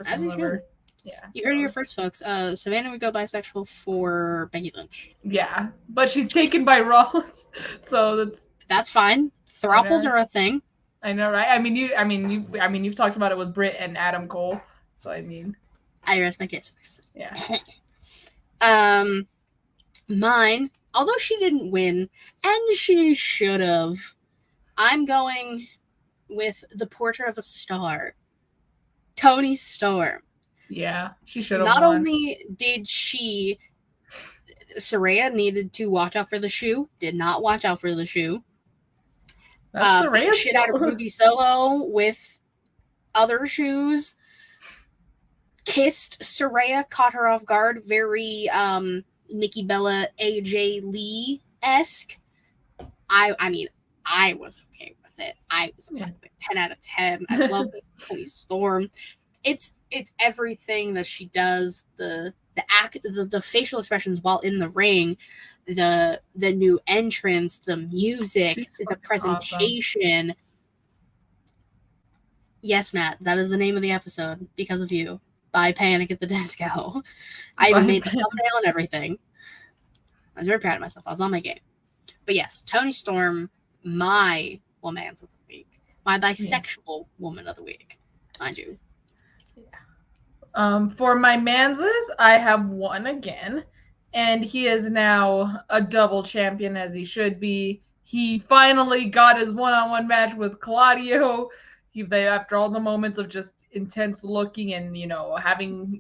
As you should. Yeah. You heard it here first, folks. Savannah would go bisexual for Becky Lynch. Yeah, but she's taken by Rollins, so that's fine. Throuples are a thing. I know, right? You've talked about it with Britt and Adam Cole, so I rest my case, folks. Yeah. Mine, although she didn't win, and she should have, I'm going with the Portrait of a Star, Toni Storm. Yeah, she should have. Not only did Saraya needed to watch out for the shoe, did not watch out for the shoe. That's Saraya's shit out of Ruby Soho with other shoes. Kissed Saraya, caught her off guard. Very Nikki Bella, AJ Lee-esque. I was okay with it. I was like 10 out of 10. I love this Toni Storm. It's everything that she does. The facial expressions while in the ring, the new entrance, the music, the presentation. Awesome. Yes, Matt, that is the name of the episode because of you. By Panic at the Disco. I even made the thumbnail and everything. I was very proud of myself. I was on my game. But yes, Toni Storm, my woman's of the week. My bisexual woman of the week. Mind you. Yeah. For my manses, I have one again. And he is now a double champion, as he should be. He finally got his one-on-one match with Claudio. After all the moments of just intense looking and,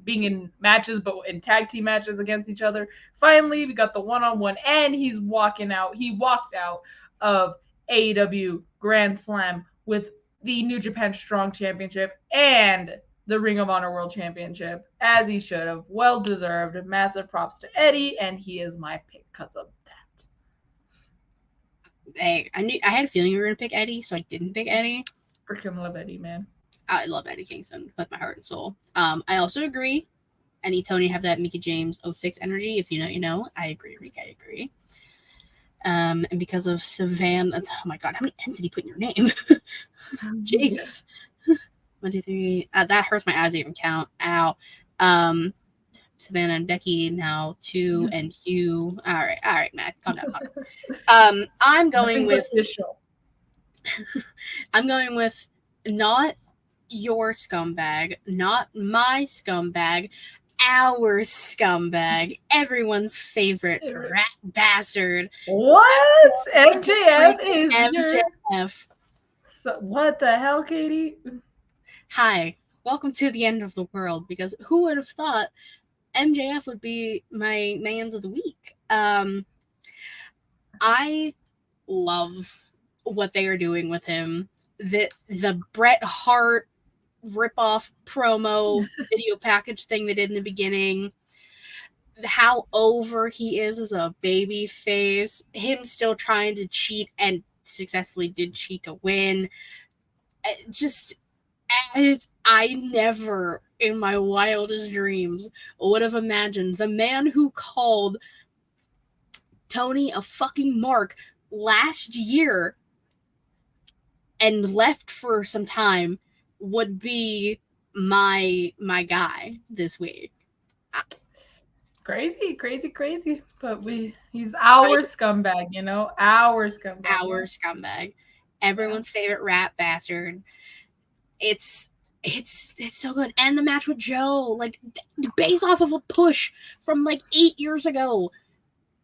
being in matches, but in tag team matches against each other, finally we got the one-on-one, and he's walking out. He walked out of AEW Grand Slam with the New Japan Strong Championship and the Ring of Honor World Championship, as he should have. Well deserved. Massive props to Eddie, and he is my pick because of that. Hey, I had a feeling you were gonna pick Eddie, so I didn't pick Eddie. Freaking love Eddie, man. I love Eddie Kingston with my heart and soul. I also agree. I need Tony to have that Mickie James 06 energy. If you know, you know. I agree, Rick. I agree. And because of Savannah, oh my God, how many N's did he put in your name? Jesus. 1, 2, 3. That hurts my eyes to even count. Ow. Savannah and Becky now 2 and you. All right, Matt, calm down. I'm going with official. I'm going with not your scumbag, not my scumbag, our scumbag, everyone's favorite rat bastard. What? MJF is MJF. your... So, what the hell, Katie? Hi, welcome to the end of the world, because who would have thought MJF would be my mans of the week? I love what they are doing with him. The Bret Hart rip-off promo video package thing they did in the beginning, how over he is as a baby face, him still trying to cheat and successfully did cheat to win. Just, I never in my wildest dreams would have imagined the man who called Tony a fucking mark last year and left for some time would be my guy this week. Crazy. But he's our scumbag, you know? Our scumbag. Our scumbag. Everyone's favorite rat bastard. It's so good. And the match with Joe, like, based off of a push from like 8 years ago.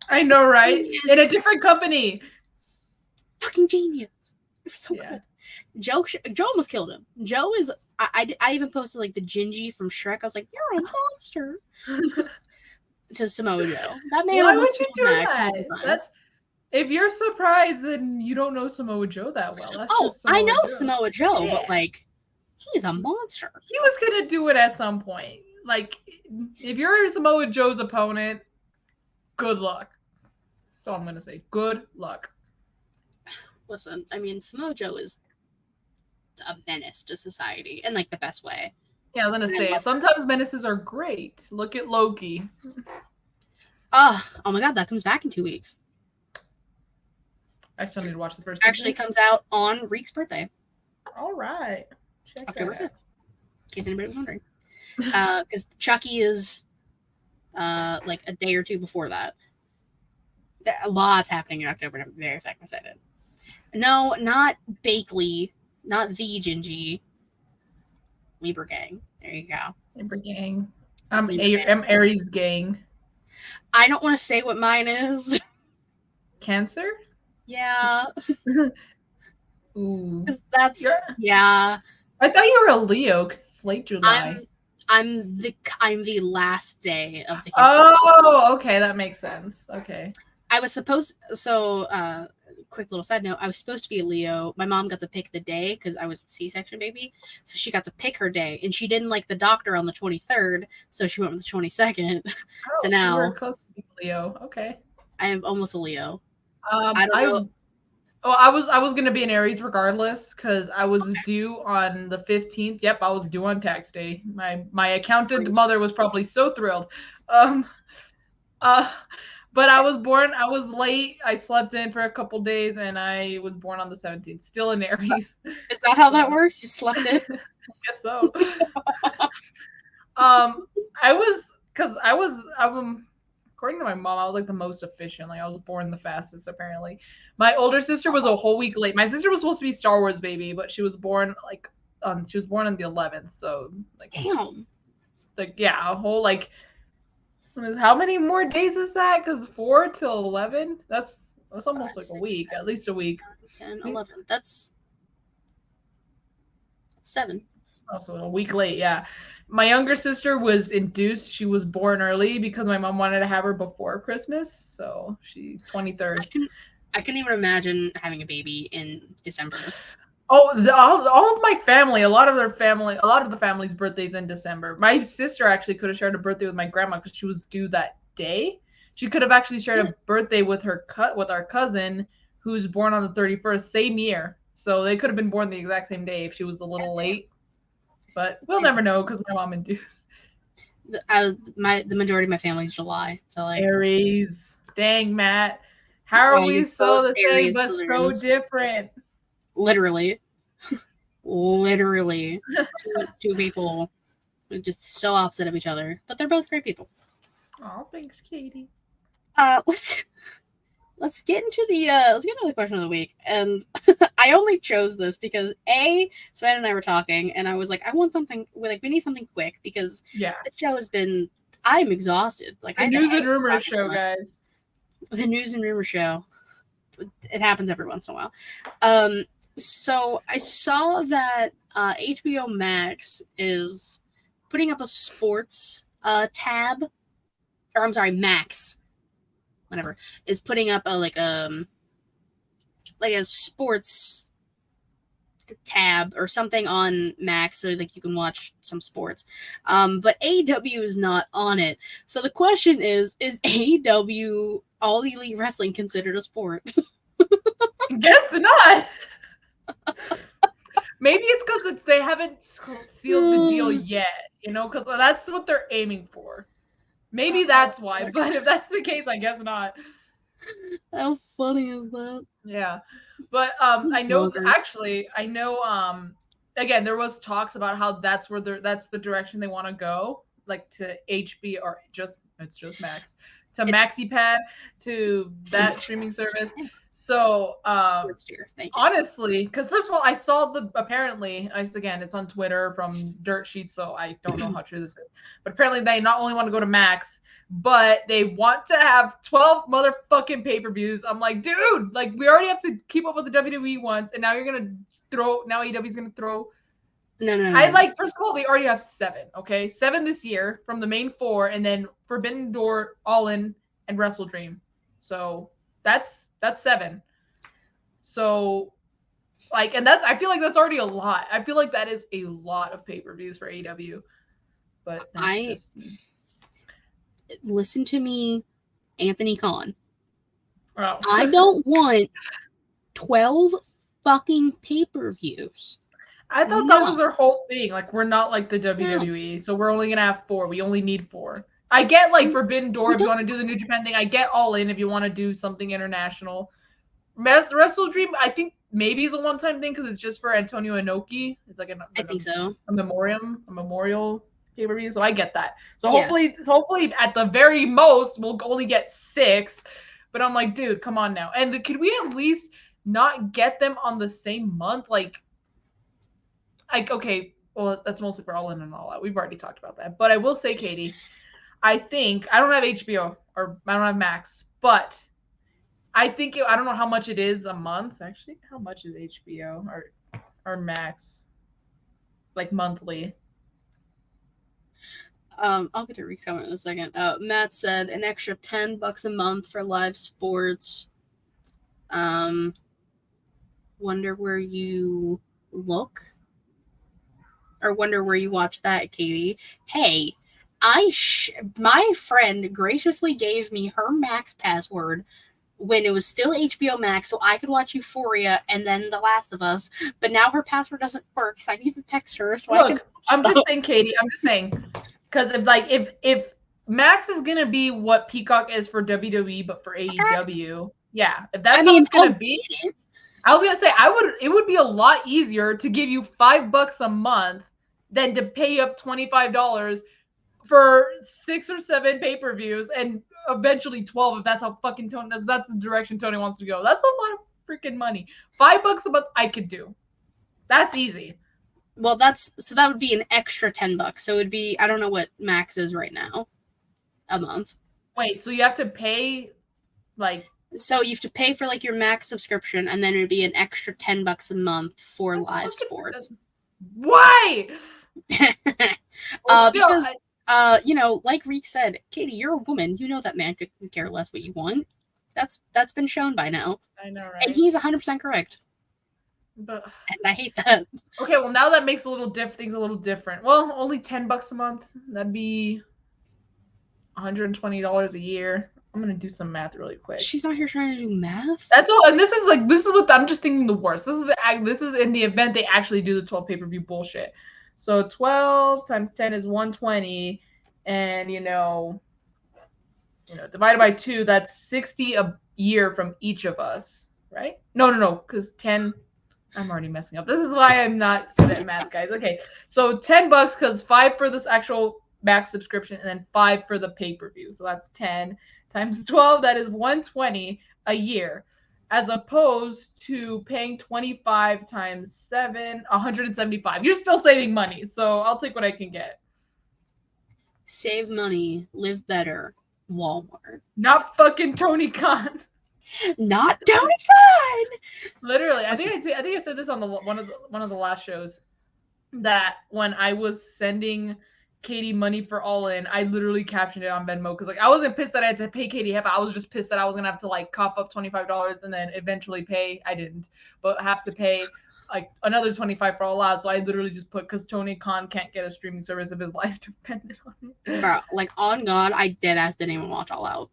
I know, right? In a different company. Fucking genius. It's so good. Joe almost killed him. Joe is. I even posted like the Gingy from Shrek. I was like, "You're a monster." To Samoa Joe. That man. Why would you do that? That's, if you're surprised, then you don't know Samoa Joe that well. That's I know Samoa Joe, but like, he is a monster. He was gonna do it at some point. Like, if you're Samoa Joe's opponent, good luck. That's all I'm gonna say. Good luck. Listen, I mean, Samoa Joe is a menace to society in like the best way. Yeah, I was gonna say sometimes menaces are great. Look at Loki. Oh my God, that comes back in 2 weeks. I still need to watch the first. Actually, comes out on Reek's birthday. All right, October 5th. In case anybody was wondering, because Chucky is like a day or two before that. Lots happening in October. I'm very excited. No, not Bakley. Not the Gingy. Libra Gang. There you go. Libra Gang. I'm Aries Gang. I don't want to say what mine is. Cancer? Yeah. Ooh. That's yeah. I thought you were a Leo. 'Cause it's late July. I'm the last day of the. Oh, okay, that makes sense. Okay. I was supposed quick little side note, I was supposed to be a Leo. My mom got to pick the day because I was a C-section baby. So she got to pick her day. And she didn't like the doctor on the 23rd. So she went with the 22nd. Oh, so now you were close to being Leo. Okay. I am almost a Leo. I don't know. Oh, I was gonna be an Aries regardless because I was due on the 15th. Yep, I was due on tax day. My accountant mother was probably so thrilled. But I was late. I slept in for a couple days and I was born on the 17th. Still in Aries. Is that how that works? You slept in? I guess so. According to my mom, I was like the most efficient. Like I was born the fastest, apparently. My older sister was a whole week late. My sister was supposed to be Star Wars baby, but she was born on the 11th. So like, damn. Like, yeah, a whole like, how many more days is that? Because 4 till 11, that's almost 5, like 6, a week, 7, at least a week. 10, 11. That's 7. Oh, so a week late, yeah. My younger sister was induced. She was born early because my mom wanted to have her before Christmas. So she's 23rd. I couldn't even imagine having a baby in December. Oh, all of my family, a lot of the family's birthdays in December. My sister actually could have shared a birthday with my grandma because she was due that day. She could have actually shared a birthday with our cousin, who's born on the 31st, same year. So they could have been born the exact same day if she was a little late. But we'll never know because my mom induced. The majority of my family's July, so like Aries. Dang, Matt. How are we so the same but so different? Literally. two people just so opposite of each other, but they're both great people. Oh, thanks, Katie. Let's get into the question of the week. And I only chose this because Sven and I were talking, and I was like, I want something we need something quick because the show has been. I'm exhausted. Like the news and rumors show, guys. The news and rumor show. It happens every once in a while. So I saw that HBO Max is putting up a sports tab, or I'm sorry, Max. Whatever, is putting up a sports tab or something on Max so like you can watch some sports. But AEW is not on it. So the question is AEW All Elite Wrestling considered a sport? Guess not. Maybe it's because they haven't sealed the deal yet, because that's what they're aiming for. Maybe that's why, but if that's the case, I guess not. How funny is that? Yeah. But I know again, there was talks about how that's the direction they want to go, like to HB or it's just Max, to MaxiPad, to that streaming service. So honestly, because first of all, I saw it's on Twitter from Dirt Sheets, so I don't know how true this is, but apparently they not only want to go to Max, but they want to have 12 motherfucking pay-per-views. I'm like, dude, like we already have to keep up with the WWE ones, and now AEW's gonna throw. No. First of all, they already have 7. Okay, 7 this year from the main 4, and then Forbidden Door, All In, and Wrestle Dream. So that's 7. So and I feel like that's already a lot. I feel like that is a lot of pay-per-views for AEW. But listen to me, Anthony Khan. Oh. I don't want 12 fucking pay-per-views. I thought that was their whole thing. Like, we're not like the WWE, so we're only gonna have 4. We only need 4. I get Forbidden Door if you want to do the New Japan thing. I get All In if you want to do something international. Wrestle Dream, I think maybe is a one-time thing because it's just for Antonio Inoki. It's like I think so. A memorial pay-per-view. So I get that. So hopefully at the very most we'll only get 6. But I'm like, dude, come on now. And could we at least not get them on the same month? Okay, well, that's mostly for All In and All Out. We've already talked about that. But I will say, Katie, I think I don't have HBO or I don't have Max, but I think I don't know how much it is a month. Actually, how much is HBO or Max, like monthly? I'll get to Reek's comment in a second. Matt said an extra $10 a month for live sports. Wonder where you look, or wonder where you watch that, Katie. Hey, my friend graciously gave me her Max password when it was still HBO Max so I could watch Euphoria and then The Last of Us, but now her password doesn't work, so I need to text her so I'm just saying, Katie, because if Max is gonna be what Peacock is for WWE but for AEW, yeah, if that's what it's gonna be, I was gonna say it would be a lot easier to give you $5 a month than to pay up $25 for 6 or 7 pay-per-views and eventually 12 if that's how fucking that's the direction Tony wants to go. That's a lot of freaking money. $5 a month I could do. That's easy. Well, that would be an extra $10. So it would be, I don't know what Max is right now a month. Wait, so you have to pay so you have to pay for your Max subscription, and then it would be an extra $10 a month for live sports. Why? Because like Reek said, Katie, you're a woman. You know that man could care less what you want. That's been shown by now. I know, right? And he's 100% correct. But and I hate that. Okay, well now that makes things a little different. Well, only $10 a month. That'd be $120 a year. I'm gonna do some math really quick. She's not here trying to do math. That's all, and this is what I'm just thinking the worst. This is in the event they actually do the 12 pay-per-view bullshit. So 12 times 10 is 120, and divided by 2, that's 60 a year from each of us, right? No, because 10. I'm already messing up. This is why I'm not good at math, guys. Okay, so $10 because 5 for this actual Max subscription, and then 5 for the pay-per-view. So that's 10 times 12. That is 120 a year, as opposed to paying 25 times 7, 175. You're still saving money, so I'll take what I can get. Save money, live better, Walmart. Not fucking Tony Khan. Not Tony Khan. Literally, I think I said this on one of the last shows, that when I was sending Katie money for All In, I literally captioned it on Venmo because I wasn't pissed that I had to pay Katie half. I was just pissed that I was gonna have to cough up $25 and then eventually pay. I didn't, but have to pay another $25 for All Out. So I literally just put because Tony Khan can't get a streaming service if his life depended on it. Bro, on God, I deadass didn't even watch All Out.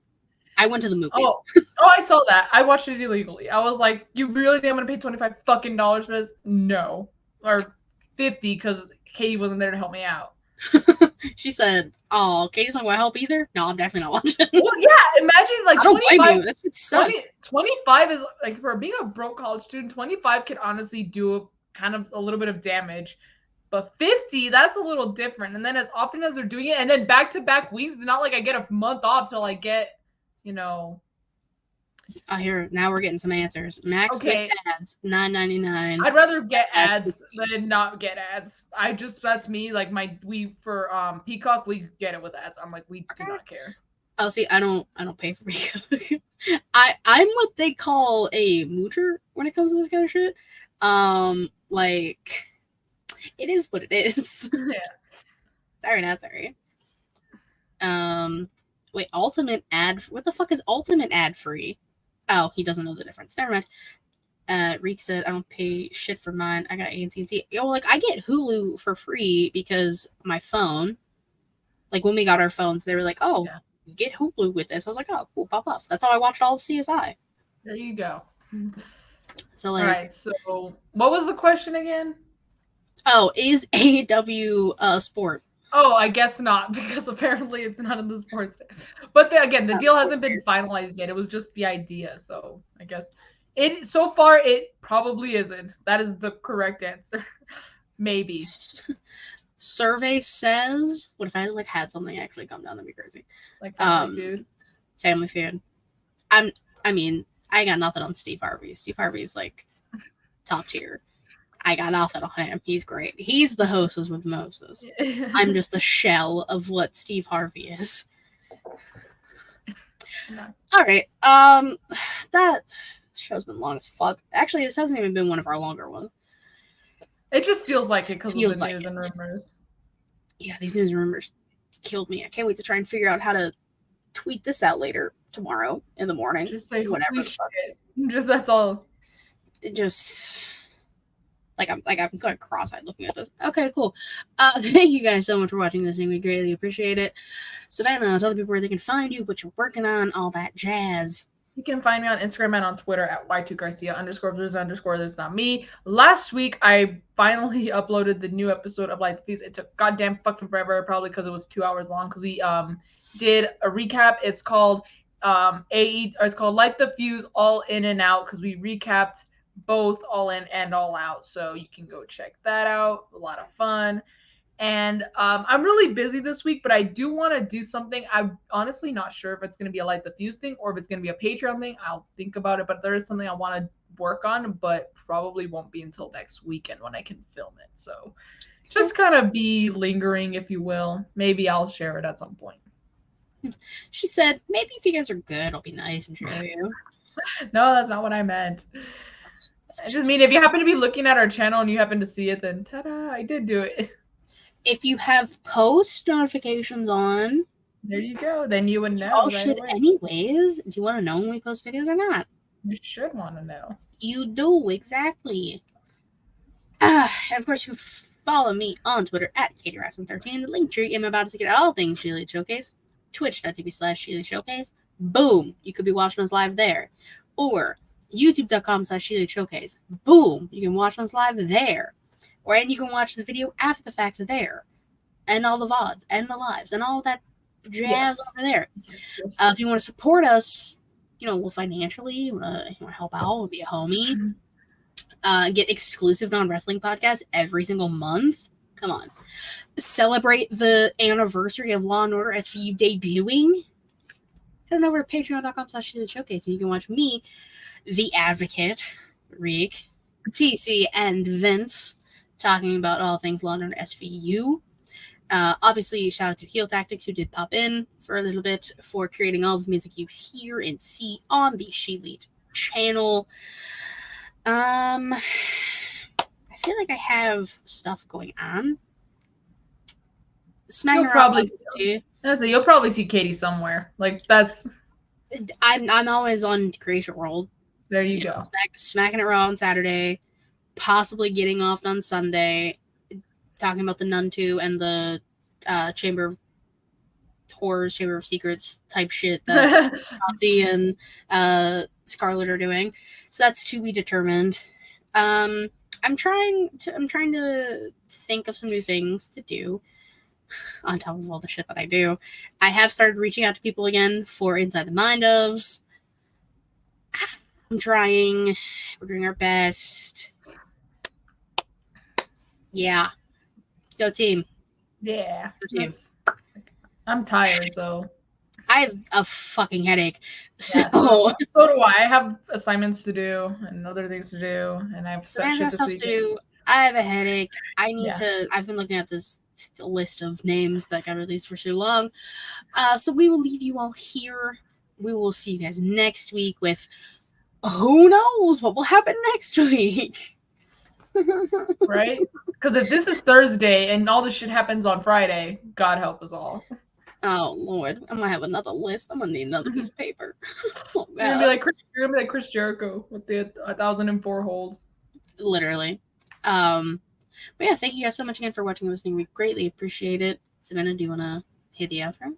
I went to the movies. Oh, I saw that. I watched it illegally. I was like, you really think I'm gonna pay $25 fucking dollars for this? No, or 50 because Katie wasn't there to help me out. She said, "Oh, Katie's not going to help either." No, I'm definitely not watching. Well, yeah. Imagine I don't blame you. That shit sucks. 25 is for being a broke college student. 25 can honestly do a little bit of damage, but 50, that's a little different. And then as often as they're doing it, and then back to back weeks, it's not like I get a month off till I get, I hear now we're getting some answers. Max with ads, $9.99. I'd rather get ads than not get ads. That's me. For Peacock, we get it with ads. I'm like, we do not care. Oh, see, I don't pay for Peacock. I'm what they call a moocher when it comes to this kind of shit. It is what it is. Yeah. Sorry, not sorry. Wait, ultimate ad. What the fuck is ultimate ad free? Oh, he doesn't know the difference. Never mind. Reek said, I don't pay shit for mine. I got AT&T. I get Hulu for free because my phone, when we got our phones, they were like, oh, you get Hulu with this. I was like, oh, cool, pop off. That's how I watched all of CSI. There you go. So, all right, so what was the question again? Oh, is AEW a sport? Oh, I guess not, because apparently it's not in the sports. But again, the deal hasn't been finalized yet. It was just the idea, so I guess so far it probably isn't. That is the correct answer. Maybe. Survey says, what if I just had something actually come down? That'd be crazy. Family Feud. Family Feud. I got nothing on Steve Harvey. Steve Harvey's top tier. I got nothing on him. He's great. He's the hostess with Moses. I'm just the shell of what Steve Harvey is. No. All right. That show's been long as fuck. Actually, this hasn't even been one of our longer ones. It just feels like it because of the news and rumors. Yeah, these news and rumors killed me. I can't wait to try and figure out how to tweet this out later tomorrow in the morning. Just say whatever. Just that's all. I'm going cross-eyed looking at this. Okay, cool. Thank you guys so much for watching this thing. We greatly appreciate it. Savannah, tell the people where they can find you, what you're working on, all that jazz. You can find me on Instagram and on Twitter at Y2Garcia_. That's not me. Last week, I finally uploaded the new episode of Light the Fuse. It took goddamn fucking forever, probably because it was 2 hours long, because we did a recap. It's called it's called Light the Fuse All In and Out, because we recapped both All In and All Out, so you can go check that out. A lot of fun. And I'm really busy this week, but I do want to do something. I'm honestly not sure if it's going to be a Light the Fuse thing or if it's going to be a Patreon thing. I'll think about it, but there is something I want to work on, but probably won't be until next weekend when I can film it. So just kind of be lingering, if you will. Maybe I'll share it at some point. She said, maybe if you guys are good, it'll be nice and show you. No, that's not what I meant. I just mean if you happen to be looking at our channel and you happen to see it, then ta-da, I did do it. If you have post notifications on, there you go. Then you would know. Oh, shit. Anyways, do you want to know when we post videos or not? You should want to know. You do, exactly. And of course, you follow me on Twitter at KatieRasson13. The link tree, I'm about to get all things Sheely Showcase. Twitch.tv/Sheely Showcase. Boom, you could be watching us live there. Or youtube.com/SheLeakShowcase. Boom, you can watch us live there. And you can watch the video after the fact there. And all the VODs and the lives and all that jazz over there. If you want to support us, financially, you want to help out, be a homie, get exclusive non-wrestling podcasts every single month. Come on. Celebrate the anniversary of Law & Order SVU debuting. Head on over to patreon.com/SheLeakShowcase and you can watch me, the Advocate, Reek, TC, and Vince talking about all things Law & Order SVU. Obviously, shout out to Heel Tactics, who did pop in for a little bit for creating all the music you hear and see on the SheLeak channel. I feel like I have stuff going on. You'll probably see Katie somewhere. Like that's. I'm always on Creation World. There you go. Smacking it raw on Saturday, possibly getting off on Sunday. Talking about the Nun 2 and the Chamber of Horrors, Chamber of Secrets type shit that Nazi and Scarlet are doing. So that's to be determined. I'm trying to think of some new things to do on top of all the shit that I do. I have started reaching out to people again for Inside the Mind ofs. I'm trying. We're doing our best. Yeah. Go team. Yeah. Go team. I'm tired, so. I have a fucking headache. So do I. I have assignments to do and other things to do. And I have stuff to do. I have a headache. I need to. I've been looking at this list of names that got released for so long. So we will leave you all here. We will see you guys next week with who knows what will happen next week. Right? Because if this is Thursday and all this shit happens on Friday, God help us all. Oh Lord, I'm gonna have another list. I'm gonna need another piece of paper. You're gonna be like Chris Jericho with the 1,004 holds. Literally. But yeah, thank you guys so much again for watching and listening. We greatly appreciate it. Savannah, do you wanna hit the outro?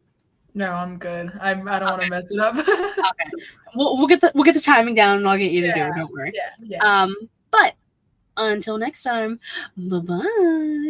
No, I'm good. I don't want to mess it up. Okay. We'll get the timing down and I'll get you to do it, don't worry. Yeah. But until next time, bye-bye.